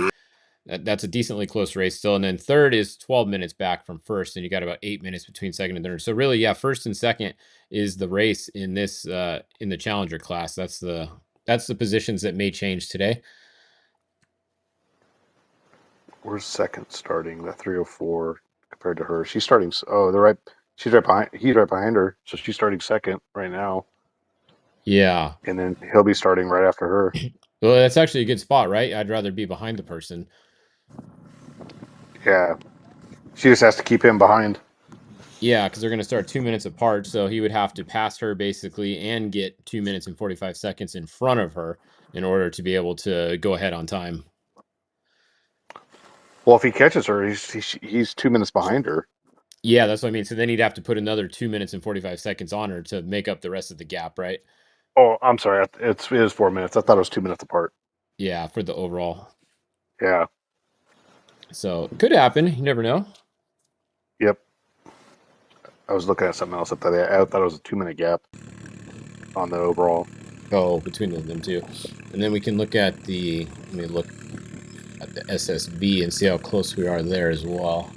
That's a decently close race still. And then third is 12 minutes back from first, and you got about 8 minutes between second and third. So really, yeah, first and second is the race in this in the Challenger class. That's the positions that may change today. Where's second starting? The 304 compared to her. She's starting. Oh, they're right. She's right behind. He's right behind her. So she's starting second right now. Yeah. And then he'll be starting right after her. Well, that's actually a good spot, right? I'd rather be behind the person. Yeah. She just has to keep him behind. Yeah, because they're going to start 2 minutes apart. So he would have to pass her basically and get 2 minutes and 45 seconds in front of her in order to be able to go ahead on time. Well, if he catches her, he's 2 minutes behind her. Yeah, that's what I mean. So then he'd have to put another 2 minutes and 45 seconds on her to make up the rest of the gap, right? Oh, I'm sorry. It is 4 minutes. I thought it was 2 minutes apart. Yeah, for the overall. Yeah. So it could happen. You never know. Yep. I was looking at something else. I thought it was a 2 minute gap on the overall. Oh, between them two. And then we can look at let me look at the SSV and see how close we are there as well.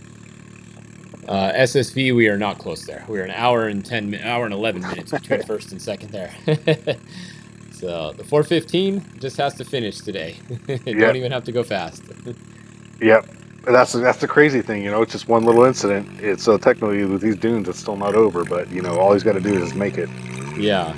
SSV, we are not close there. We're an hour and 11 minutes between first and second there. So the 415 just has to finish today. Don't even have to go fast. Yep. That's the crazy thing, it's just one little incident. It's technically with these dunes, it's still not over, but all he's got to do is make it. Yeah.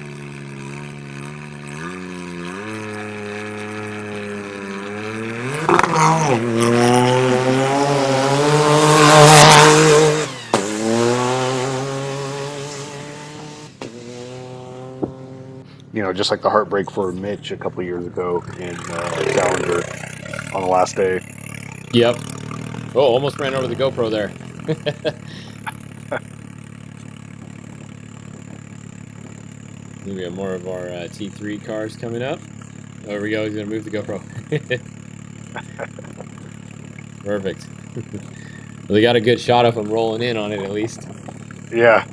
Just like the heartbreak for Mitch a couple years ago in Challenger on the last day. Yep. Oh, almost ran over the GoPro there. We have more of our T3 cars coming up. Oh, there we go. He's gonna move the GoPro. Perfect. Well, they got a good shot of him rolling in on it at least. Yeah.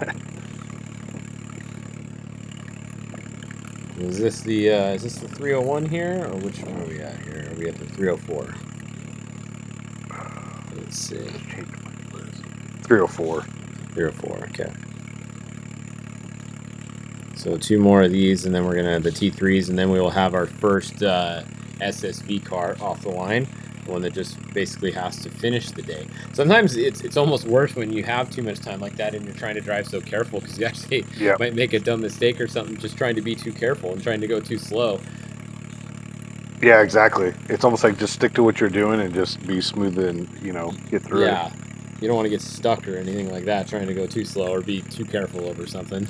Is this the 301 here, or which one are we at here? Are we at the 304? Let's see. 304. 304. Okay. So 2 more of these, and then we're gonna the T3s, and then we will have our first SSV car off the line. One that just basically has to finish the day. Sometimes it's almost worse when you have too much time like that and you're trying to drive so careful because you actually Yep. might make a dumb mistake or something just trying to be too careful and trying to go too slow. Yeah, exactly. It's almost like just stick to what you're doing and just be smooth and, get through Yeah. You don't want to get stuck or anything like that trying to go too slow or be too careful over something.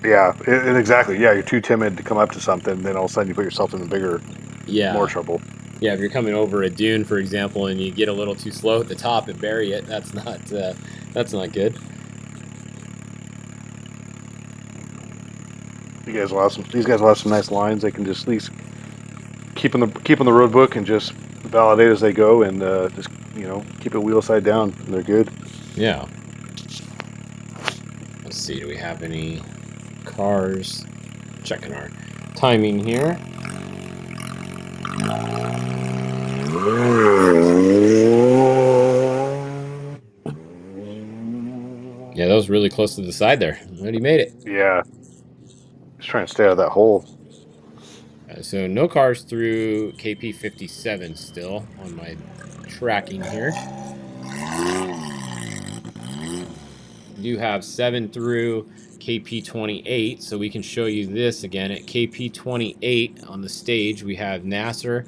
it. Yeah, exactly. Yeah, you're too timid to come up to something, then all of a sudden you put yourself in more Yeah. trouble. Yeah, if you're coming over a dune, for example, and you get a little too slow at the top and bury it, that's not good. These guys will have some nice lines. They can just at least keep on the road book and just validate as they go, and just keep it wheel side down, and they're good. Yeah. Let's see, do we have any cars? Checking our timing here. Yeah, that was really close to the side there. But he made it. Yeah, just trying to stay out of that hole. So no cars through KP 57 still on my tracking here. We do have 7 through KP 28, so we can show you this again at KP 28 on the stage. We have Nasser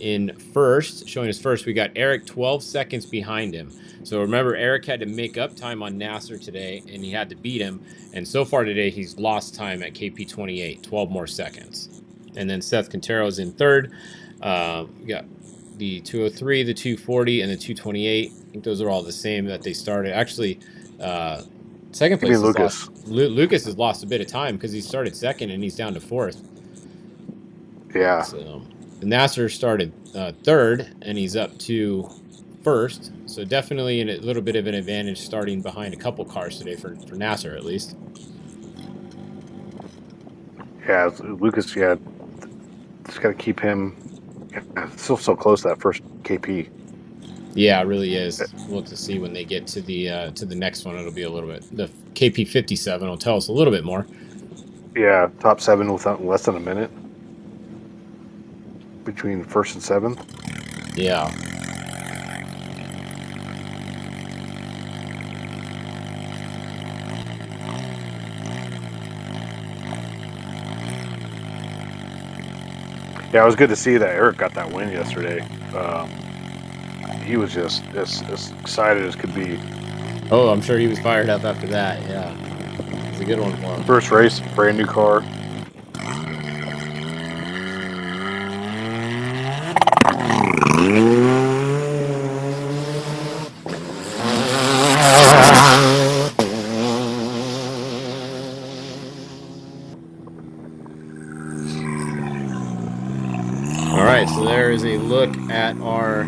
in first, showing us first. We got Eric 12 seconds behind him. So remember, Eric had to make up time on Nasser today, and he had to beat him. And so far today, he's lost time at KP 28, 12 more seconds. And then Seth Quintero is in third. We got the 203, the 240, and the 228. I think those are all the same that they started. Actually, second You place mean has Lucas? lost. Lucas has lost a bit of time because he started second and he's down to fourth. Yeah. So Nasser started third and he's up to first. So definitely a little bit of an advantage starting behind a couple cars today for Nasser at least. Yeah, Lucas. Yeah, just got to keep him. It's still so close to that first KP. Yeah, it really is. We'll have to see when they get to the next one. It'll be a little bit. The KP 57 will tell us a little bit more. Yeah, top 7 without less than a minute between first and 7th. Yeah. Yeah, it was good to see that Eric got that win yesterday. He was just as excited as could be. Oh, I'm sure he was fired up after that. Yeah, it's a good one for him. First race, brand new car. All right, so there is a look at our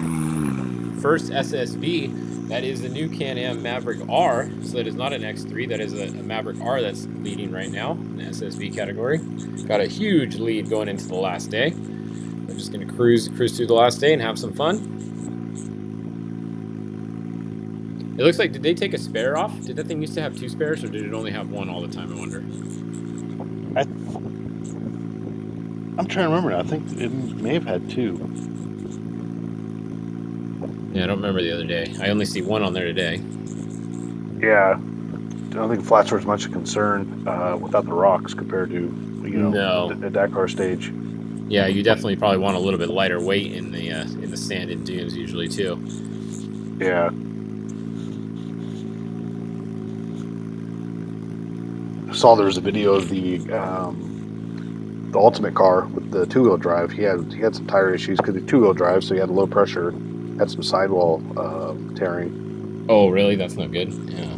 first SSV. That is the new Can-Am Maverick R. So that is not an X3. That is a Maverick R that's leading right now in the SSV category. Got a huge lead going into the last day. We're just going to cruise through the last day and have some fun. It looks like, did they take a spare off? Did that thing used to have 2 spares, or did it only have 1 all the time, I wonder? I'm trying to remember. I think it may have had 2. Yeah, I don't remember the other day. I only see 1 on there today. Yeah, I don't think flats were as much a concern without the rocks compared to No. the Dakar stage. Yeah, you definitely probably want a little bit lighter weight in the sanded dunes usually too. Yeah. I saw there was a video of the ultimate car with the 2-wheel drive. He had some tire issues because it's 2-wheel drive, so he had low pressure, had some sidewall tearing. Oh, really? That's not good. Yeah.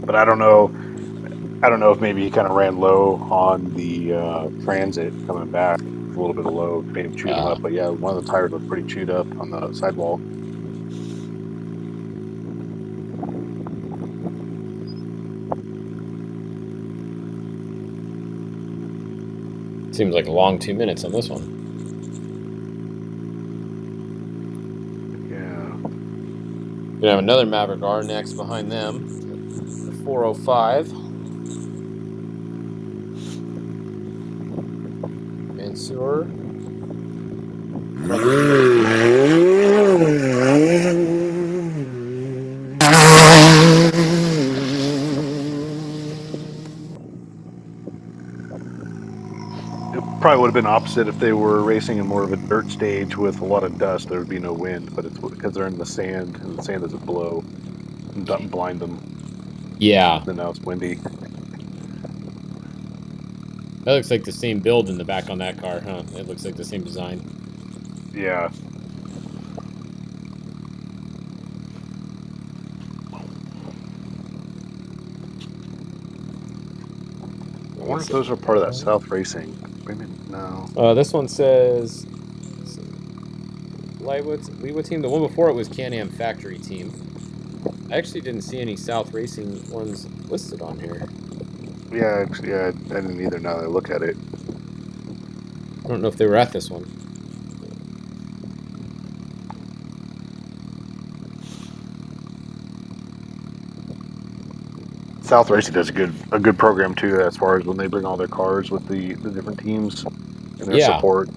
But I don't know. I don't know if maybe he kind of ran low on the transit coming back. A little bit of load made him chewed him up. But yeah, one of the tires was pretty chewed up on the sidewall. Seems like a long 2 minutes on this one. Yeah. Gonna have another Maverick R next behind them. The 405. Mansour. Front It probably would have been opposite if they were racing in more of a dirt stage with a lot of dust. There would be no wind, but it's because they're in the sand and the sand doesn't blow and doesn't blind them. Yeah. Then now it's windy. That looks like the same build in the back on that car, huh? It looks like the same design. Yeah. I wonder if those are part of that South Racing. Maybe no. This one says Leewa team. The one before it was Can-Am Factory Team. I actually didn't see any South Racing ones listed on here. Yeah, I didn't either. Now that I look at it, I don't know if they were at this one. South Racing does a good program too, as far as when they bring all their cars with the different teams and their support.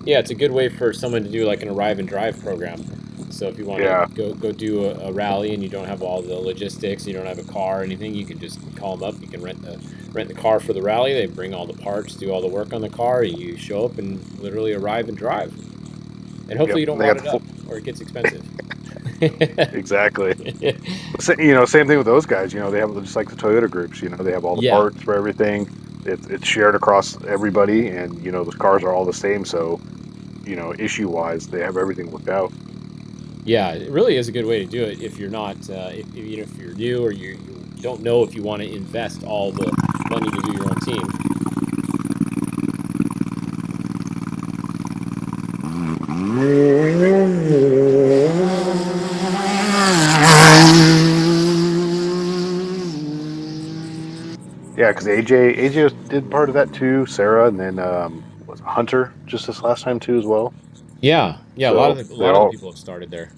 Yeah, it's a good way for someone to do like an arrive and drive program. So if you want Yeah. to go do a rally and you don't have all the logistics, you don't have a car or anything, you can just call them up. You can rent the car for the rally. They bring all the parts, do all the work on the car. You show up and literally arrive and drive. And hopefully you don't They wad got it up or it gets expensive. exactly. Same thing with those guys. They have just like the Toyota groups. They have all the Yeah. parts for everything. It's shared across everybody, and those cars are all the same. So, issue wise, they have everything worked out. Yeah, it really is a good way to do it if you're not, even if you're new or you don't know if you want to invest all the money to do your own team. Yeah, because AJ did part of that too. Sarah, and then was Hunter just this last time too as well. Yeah, a lot So of the they all people have started there.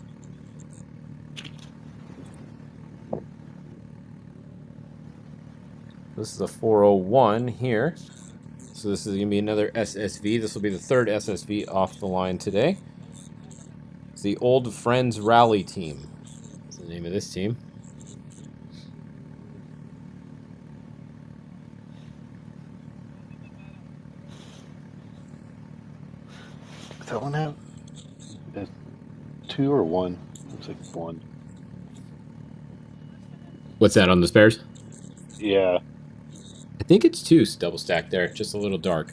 This is a 401 here. So this is going to be another SSV. This will be the third SSV off the line today. It's the Old Friends Rally Team. That's the name of this team. Does that one have two or one? Looks like one. What's that on the spares? Yeah. I think it's two double stacked there, just a little dark.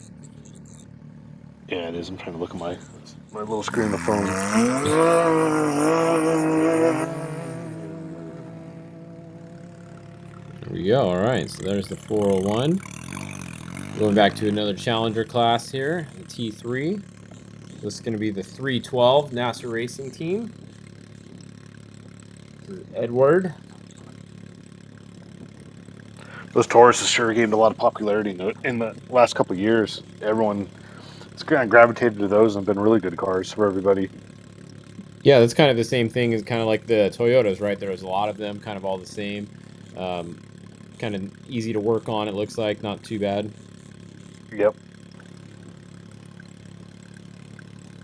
Yeah, it is. I'm trying to look at my little screen on the phone. There we go. All right, so there's the 401. Going back to another Challenger class here, the T3. This is going to be the 312 NASA Racing Team. This is Edward. Those Tauruses sure gained a lot of popularity in the last couple of years. Everyone has kind of gravitated to those and been really good cars for everybody. Yeah, that's kind of the same thing as kind of like the Toyotas, right? There was a lot of them, kind of all the same. Kind of easy to work on, it looks like. Not too bad. Yep.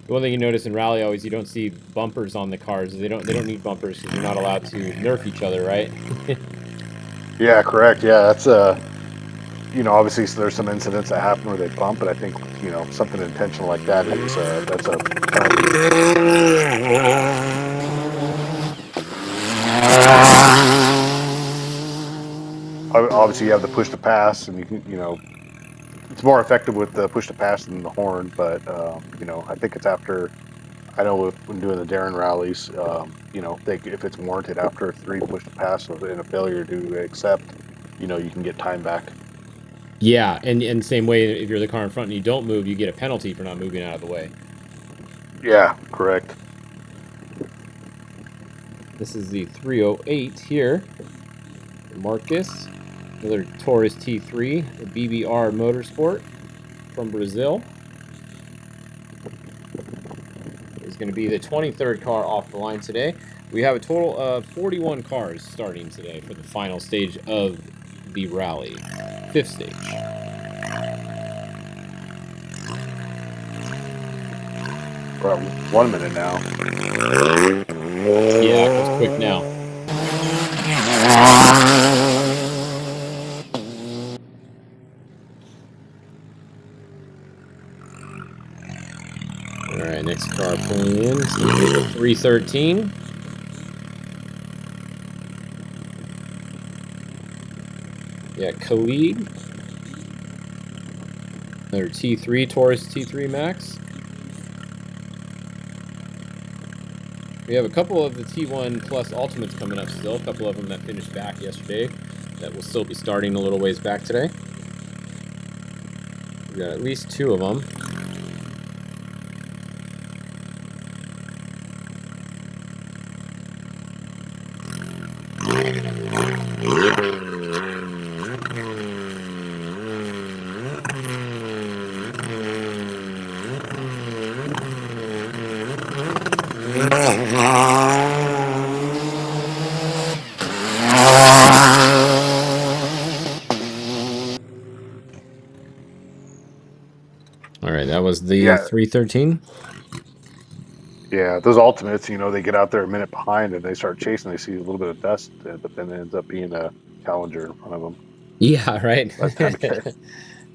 The one thing you notice in rally always, you don't see bumpers on the cars. They don't need bumpers because you're not allowed to nerf each other, right? Yeah, correct. Yeah, that's obviously there's some incidents that happen where they bump, but I think something intentional like that is that's a obviously you have the push to pass, and you can it's more effective with the push to pass than the horn, but I think it's after. I know when doing the Darren rallies, if it's warranted after 3 push to pass and a failure to accept, you know, you can get time back. Yeah, and same way, if you're the car in front and you don't move, you get a penalty for not moving out of the way. Yeah, correct. This is the 308 here. Marcus, another Taurus T3, a BBR Motorsport from Brazil. Is going to be the 23rd car off the line today. We have a total of 41 cars starting today for the final stage of the rally, fifth stage. We're at 1 minute now. Yeah, it goes quick now. All right, next car pulling in. It's going to be the 313. Yeah, Khalid. Another T3, Taurus T3 Max. We have a couple of the T1 Plus Ultimates coming up still. A couple of them that finished back yesterday that will still be starting a little ways back today. We got at least 2 of them. All right, that was the 313. Yeah, those ultimates, you know, they get out there a minute behind and they start chasing. They see a little bit of dust, but then it ends up being a Challenger in front of them. Yeah, right. By the time it gets,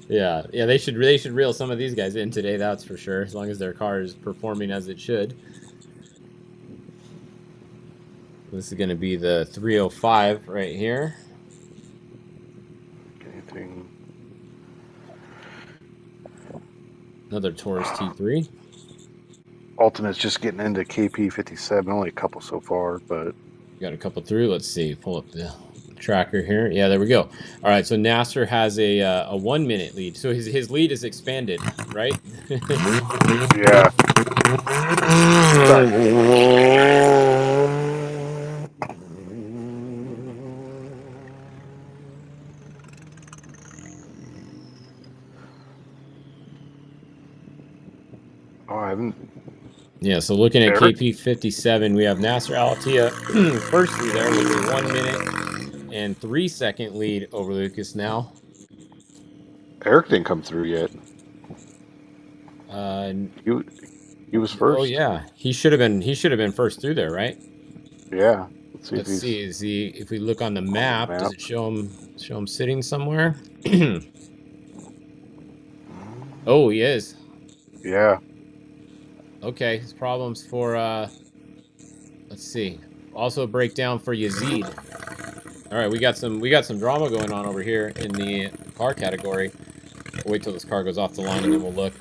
Yeah, they should reel some of these guys in today. That's for sure. As long as their car is performing as it should. This is going to be the 305 right here. anything. Another Taurus T3. Ultimate's just getting into KP 57. Only a couple so far, but Got a couple through. Let's see. Pull up the tracker here. Yeah, there we go. All right, so Nasser has a 1 minute lead. So his lead is expanded, right? yeah. Sorry. Oh, I haven't. Yeah, so looking at Eric? KP 57, we have Nasser Al-Attiyah firstly there with a 1 minute and 3 second lead over Lucas now. Eric didn't come through yet. He was first. Oh yeah, he should have been first through there, right? Yeah. Let's see. Is he? If we look on the map, does it show him sitting somewhere? Oh, he is. Yeah. Okay, his problems for let's see. Also a breakdown for Yazid. All right, we got some drama going on over here in the car category. We'll wait till this car goes off the line and then we'll look.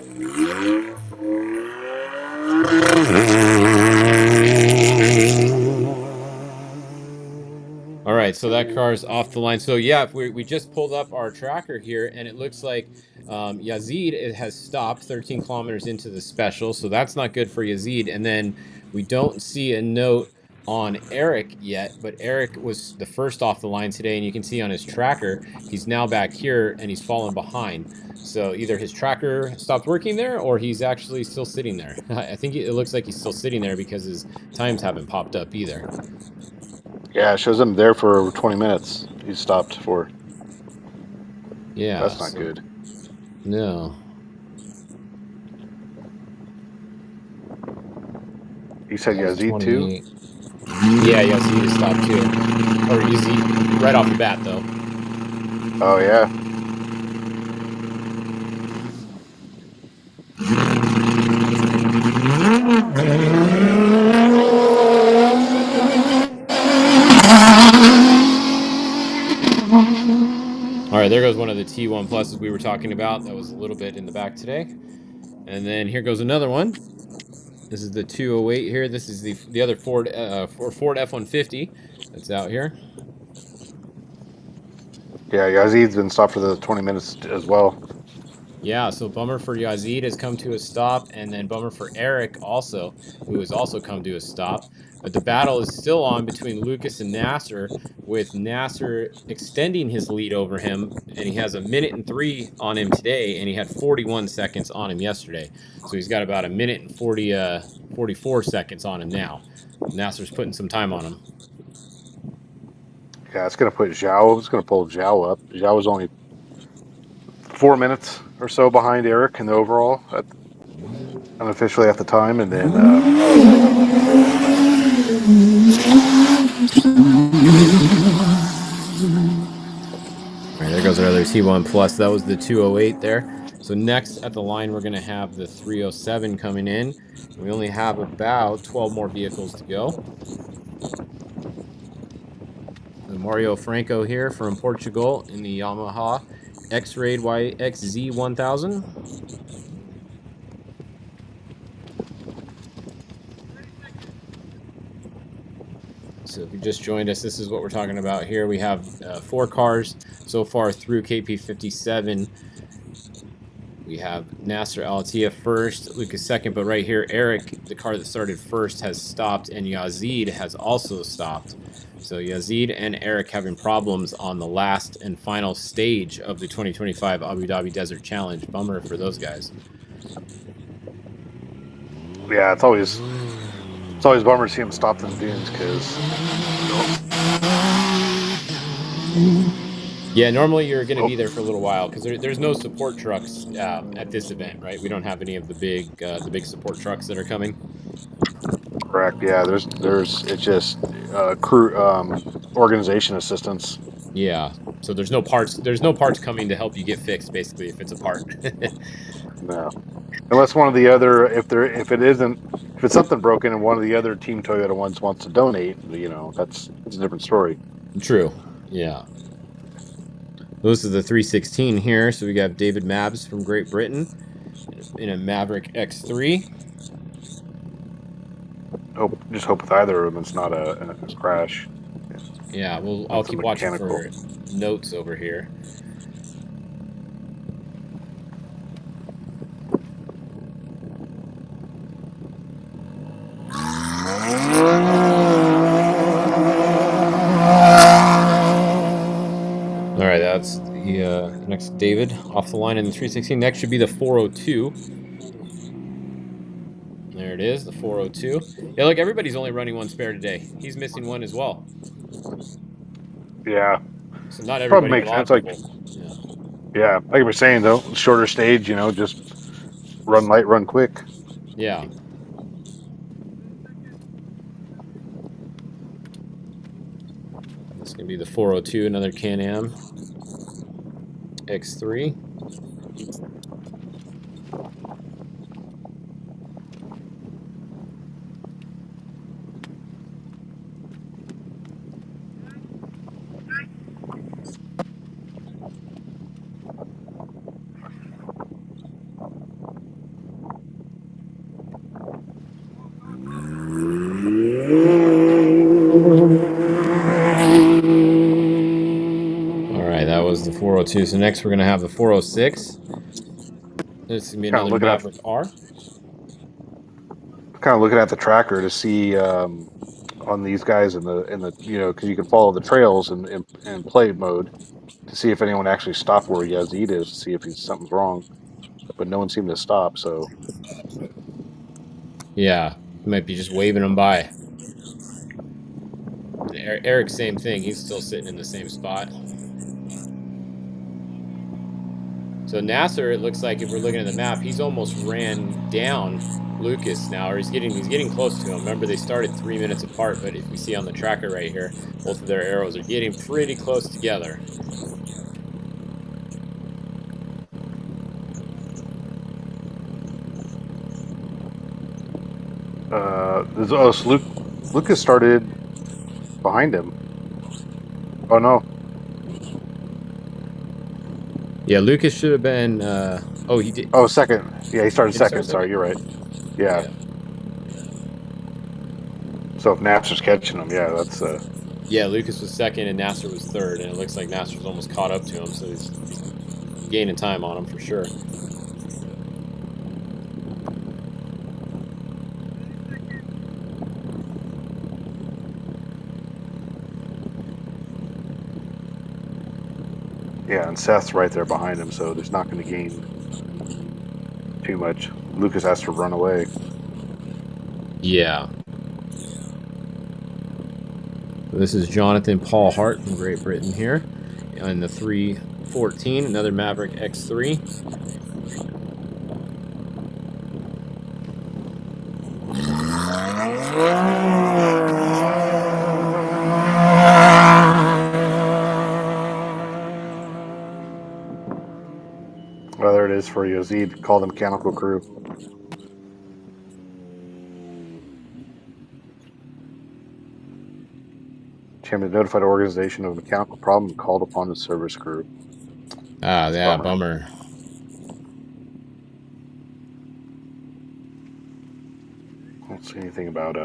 All right, so that car's off the line. So yeah, we just pulled up our tracker here, and it looks like Yazid it has stopped 13 kilometers into the special, so that's not good for Yazid. And then we don't see a note on Eric yet, but Eric was the first off the line today, and you can see on his tracker he's now back here and he's fallen behind. So either his tracker stopped working there, or he's actually still sitting there. I think it looks like he's still sitting there because his times haven't popped up either. Yeah, it shows him there for over 20 minutes. He stopped for. Yeah. That's not good. No. You said Yazid too? Yeah, Yazid is stopped too. Or Yazid right off the bat though. Oh yeah. All right, there goes one of the T1 pluses we were talking about. That was a little bit in the back today. And then here goes another one. This is the 208 here. This is the other Ford F-150 that's out here. Yeah, Yazid's been stopped for the 20 minutes as well. Yeah, so bummer for Yazid has come to a stop, and then bummer for Eric also, who has also come to a stop. But the battle is still on between Lucas and Nasser, with Nasser extending his lead over him, and he has 1:03 on him today, and he had 41 seconds on him yesterday. So he's got about 1 minute and 44 seconds on him now. Nasser's putting some time on him. Yeah, it's going to put Zhao. It's going to pull Zhao up. Zhao was only 4 minutes or so behind Eric in the overall, unofficially at the time, and then All right, there goes our other T1 Plus. That was the 208 there. So next at the line, we're going to have the 307 coming in. We only have about 12 more vehicles to go. Mario Franco here from Portugal in the Yamaha X-Raid YXZ 1000. So if you just joined us, this is what we're talking about here. We have 4 cars so far through KP57. We have Nasser Al-Attiyah first, Lucas second, but right here, Eric, the car that started first, has stopped, and Yazid has also stopped. So Yazid and Eric having problems on the last and final stage of the 2025 Abu Dhabi Desert Challenge. Bummer for those guys. yeah, it's always a bummer to see him stopped in the dunes because. Yeah, normally you're going to be there for a little while because there's no support trucks at this event, right? We don't have any of the big support trucks that are coming. Correct. Yeah, there's it's just crew organization assistance. Yeah, so there's no parts. There's no parts coming to help you get fixed. Basically, if it's a part. No, unless one of the other if it's something broken and one of the other Team Toyota ones wants to donate, that's a different story. True. Yeah. This is the 316 here. So we got David Mabs from Great Britain in a Maverick X3. Just hope with either of them it's not a crash. Yeah, well, I'll That's a keep watching mechanical. for notes over here. All right, that's the next David off the line in the 316. Next should be the 402. There it is, the 402. Yeah, look, everybody's only running one spare today. He's missing one as well. Yeah, So not probably everybody, but a makes lot sense. of people. Yeah, like we were saying though, shorter stage, just run light, run quick. Yeah. It's going to be the 402, another Can-Am X3. All right, that was the 402. So next we're going to have the 406. This is going to be another Maverick R. Kind of looking at the tracker to see on these guys in the because you can follow the trails in play mode to see if anyone actually stopped where Yazid is to see if something's wrong, but no one seemed to stop. So Yeah, he might be just waving them by. Eric, same thing. He's still sitting in the same spot. So Nasser, it looks like if we're looking at the map, he's almost ran down Lucas now, or he's getting close to him. Remember, they started 3 minutes apart, but if we see on the tracker right here, both of their arrows are getting pretty close together. Lucas started behind him. Oh no. Yeah, Lucas should have been. Oh, he did. Oh, second. Yeah, he started second. Sorry, you're right. Yeah. So if Napster's catching him, yeah, that's. Yeah, Lucas was second and Nasser was third, and it looks like Nasser's almost caught up to him, so he's gaining time on him for sure. Yeah, and Seth's right there behind him, so there's not going to gain too much. Lucas has to run away. Yeah. So this is Jonathan Paul Hart from Great Britain here on the 314, another Maverick X3. Well, there it is for you, Yazid. Call the mechanical crew. Chairman notified organization of a mechanical problem and called upon the service crew. Ah, yeah, Bummer. bummer. I don't see anything about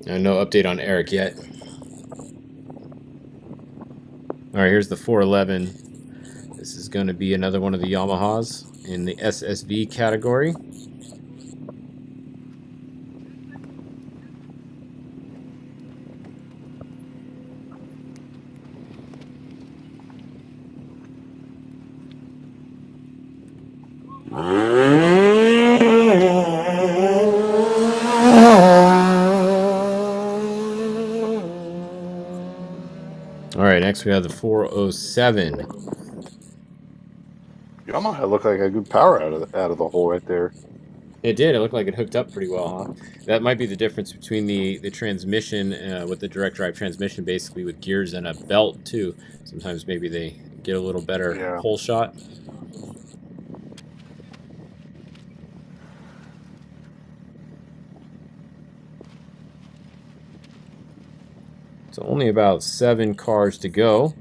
No update on Eric yet. All right, here's the 411. This is going to be another one of the Yamahas in the SSV category. All right, next we have the 407. Yamaha looked like a good power out of the hole right there. It did. It looked like it hooked up pretty well, huh? That might be the difference between the transmission with the direct drive transmission, basically with gears and a belt too. Sometimes maybe they get a little better pull shot. So only about 7 cars to go.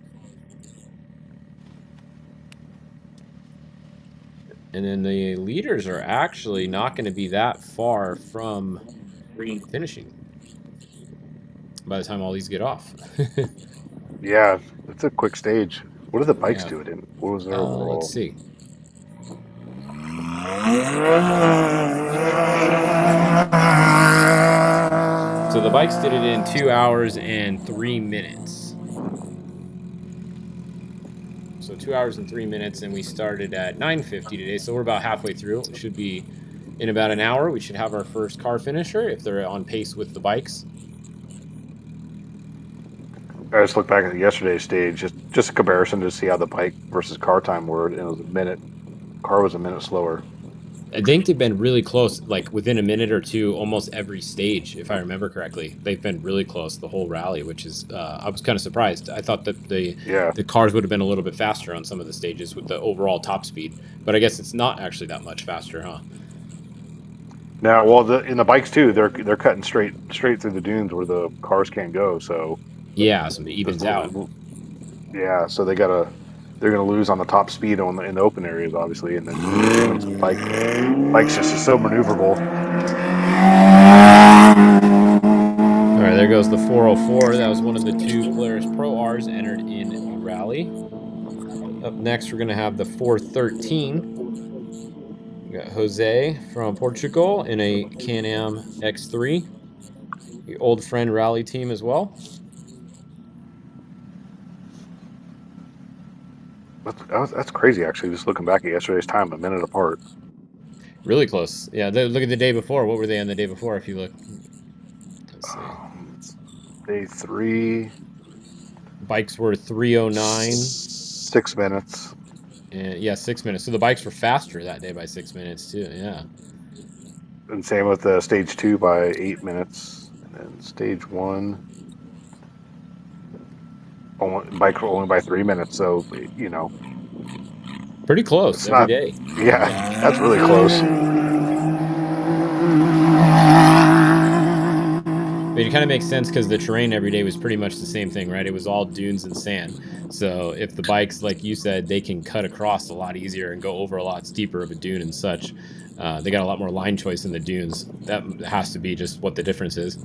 And then the leaders are actually not going to be that far from finishing by the time all these get off. Yeah, it's a quick stage. What did the bikes do it in? What was their overall? Let's see. So the bikes did it in 2 hours and 3 minutes. So 2 hours and 3 minutes, and we started at 9:50 today. So we're about halfway through. It should be in about an hour. We should have our first car finisher if they're on pace with the bikes. I just looked back at yesterday's stage, just a comparison to see how the bike versus car time were, and it was a minute. Car was a minute slower. I think they've been really close, like within a minute or two, almost every stage, if I remember correctly. They've been really close the whole rally, which is I was kind of surprised. I thought that the cars would have been a little bit faster on some of the stages with the overall top speed, but I guess it's not actually that much faster, huh? Now, well, in the bikes too, they're cutting straight through the dunes where the cars can't go. So yeah, so it evens out. Yeah, so they're gonna lose on the top speed in the open areas, obviously, and then the bike's just so maneuverable. All right, there goes the 404. That was one of the 2 Polaris Pro Rs entered in the rally. Up next, we're going to have the 413. We got Jose from Portugal in a Can-Am X3. The old friend rally team as well. That's crazy, actually, just looking back at yesterday's time, a minute apart. Really close. Yeah, look at the day before. What were they on the day before, if you look? Let's see. Day 3. Bikes were 3:09. 6 minutes. And yeah, 6 minutes. So the bikes were faster that day by 6 minutes too. Yeah. And same with stage 2 by 8 minutes, and then stage 1. Bike only by 3 minutes, so pretty close every day. Yeah, that's really close. But it kind of makes sense because the terrain every day was pretty much the same thing, right? It was all dunes and sand. So if the bikes, like you said, they can cut across a lot easier and go over a lot steeper of a dune and such. They got a lot more line choice in the dunes. That has to be just what the difference is.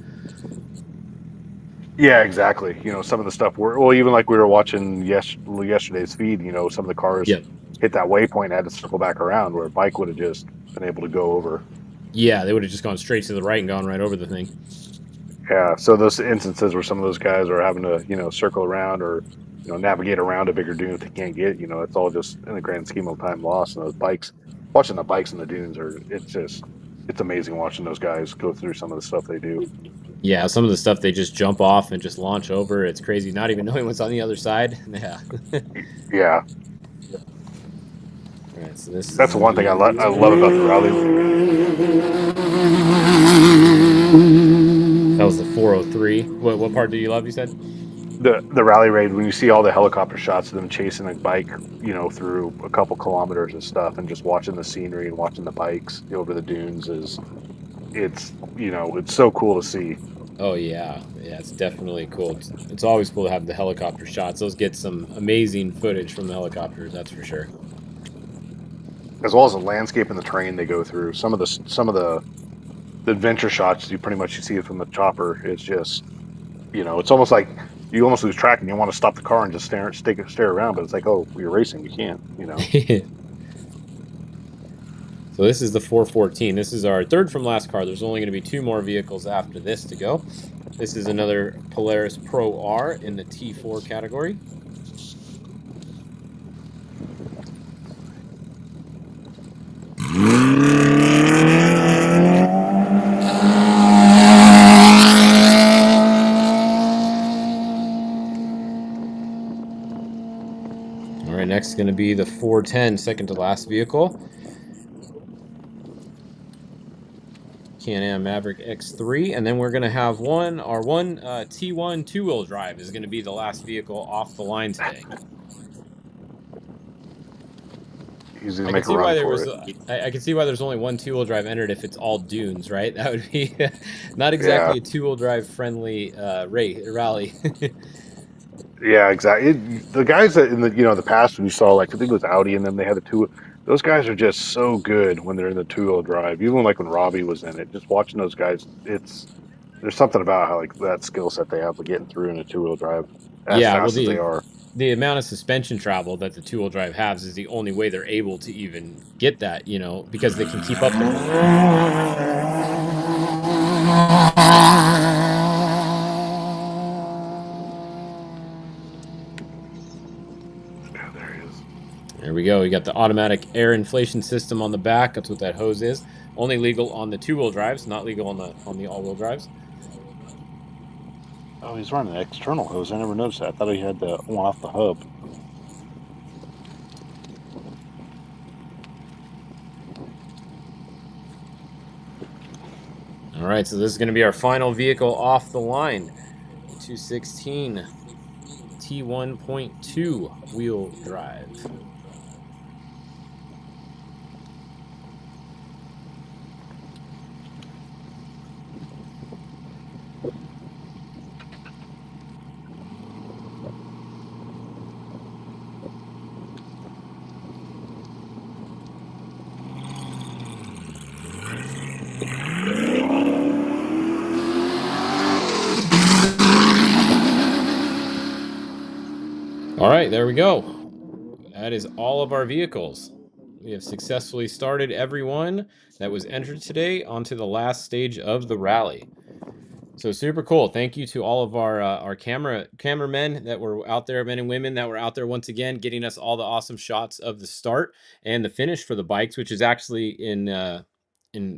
Yeah, exactly. You know, some of the stuff well, even like we were watching yesterday's feed. You know, some of the cars Yep. hit that waypoint, had to circle back around, where a bike would have just been able to go over. Yeah, they would have just gone straight to the right and gone right over the thing. Yeah, so those instances where some of those guys are having to, you know, circle around or, you know, navigate around a bigger dune if they can't get, you know, it's all just in the grand scheme of time lost. And those bikes, watching the bikes in the dunes it's amazing watching those guys go through some of the stuff they do. Yeah, some of the stuff they just jump off and just launch over. It's crazy, not even knowing what's on the other side. Yeah. Yeah, All right, so this that's is the one thing I love about the rally. that was the 403. What part do you love? You said. The rally raid when you see all the helicopter shots of them chasing a bike, you know, through a couple kilometers and stuff, and just watching the scenery and watching the bikes over the dunes it's you know it's so cool to see. Oh yeah, yeah, it's definitely cool. It's always cool to have the helicopter shots. Those get some amazing footage from the helicopters. That's for sure. As well as the landscape and the terrain they go through. Some of the adventure shots you pretty much you see it from the chopper. It's just it's almost like you almost lose track and you want to stop the car and just stare around, but it's like, oh, you're racing, you can't. So this is the 414. This is our third from last car. There's only going to be 2 more vehicles after this to go. This is another Polaris Pro R in the T4 category. All right, next is going to be the 410, second to last vehicle. Can-Am Maverick X3, and then we're going to have our one T1 two-wheel drive is going to be the last vehicle off the line today. He's gonna I can make a see why run there for was it. I can see why there's only one two-wheel drive entered if it's all dunes, right? That would be not Yeah, exactly a two-wheel drive friendly rally. yeah, exactly. The guys that in the past when you saw like I think it was Audi and them they had the two. Those guys are just so good when they're in the two-wheel drive. Even like when Robbie was in it, just watching those guys, there's something about how like that skill set they have for getting through in a two-wheel drive as Yeah, well fast as they are. the amount of suspension travel that the two-wheel drive has is the only way they're able to even get that, because they can keep up the Yeah, there he is. There we go. We got the automatic air inflation system on the back. That's what that hose is. Only legal on the two-wheel drives, not legal on the all-wheel drives. Oh, he's running an external hose. I never noticed that. I thought he had the one off the hub. All right, so this is going to be our final vehicle off the line. The 216 T1.2 wheel drive. All right, there we go. That is all of our vehicles. We have successfully started everyone that was entered today onto the last stage of the rally. So super cool. Thank you to all of our cameramen that were out there, men and women that were out there once again, getting us all the awesome shots of the start and the finish for the bikes, which is actually in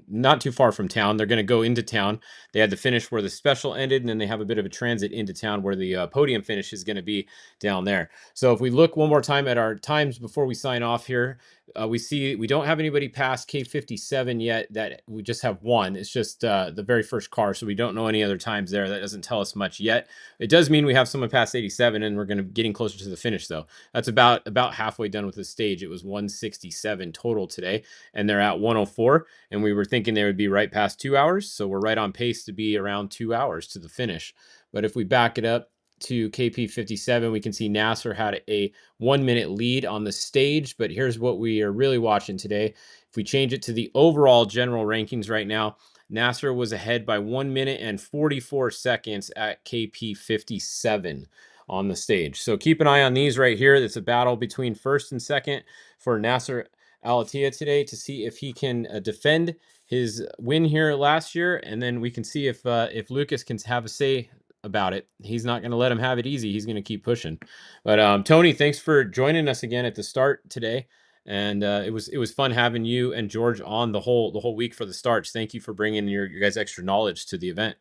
not too far from town. They're going to go into town. They had the finish where the special ended, and then they have a bit of a transit into town where the podium finish is going to be down there. So if we look one more time at our times before we sign off here, we don't have anybody past K57 yet. That we just have one. It's just the very first car, so we don't know any other times there. That doesn't tell us much yet. It does mean we have someone past 87, and we're getting closer to the finish though. That's about halfway done with the stage. It was 167 total today, and they're at 104. And we were thinking they would be right past 2 hours, so we're right on pace to be around 2 hours to the finish. But if we back it up to KP57, we can see Nasser had a 1 minute lead on the stage, but here's what we are really watching today. If we change it to the overall general rankings right now, Nasser was ahead by 1 minute and 44 seconds at KP57 on the stage. So keep an eye on these right here. It's a battle between first and second for Nasser Al-Attiyah today to see if he can defend his win here last year, and then we can see if Lucas can have a say about it. He's not going to let him have it easy. He's going to keep pushing. But Tony, thanks for joining us again at the start today, and it was fun having you and George on the whole week for the starts. Thank you for bringing your guys' extra knowledge to the event.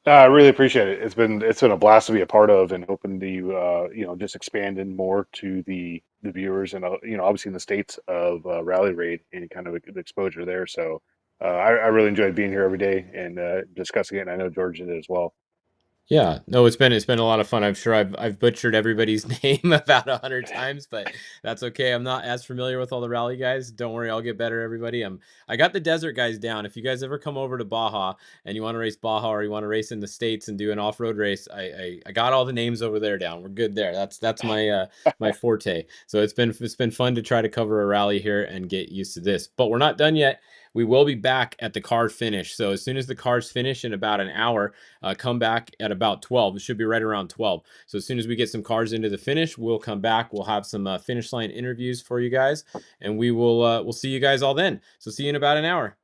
I really appreciate it. It's been a blast to be a part of, and hoping to just expanding more to the viewers, and obviously in the States of Rally Raid and kind of the exposure there. So I really enjoyed being here every day and discussing it. And I know George did as well. Yeah, no, it's been a lot of fun. I'm sure I've butchered everybody's name about 100 times, but that's okay. I'm not as familiar with all the rally guys. Don't worry, I'll get better, everybody. I got the desert guys down. If you guys ever come over to Baja and you want to race Baja, or you want to race in the States and do an off-road race, I got all the names over there down. We're good there. That's my my forte. So it's been fun to try to cover a rally here and get used to this. But we're not done yet. We will be back at the car finish. So as soon as the cars finish in about an hour, come back at about 12. It should be right around 12. So as soon as we get some cars into the finish, we'll come back. We'll have some finish line interviews for you guys, and we'll see you guys all then. So see you in about an hour.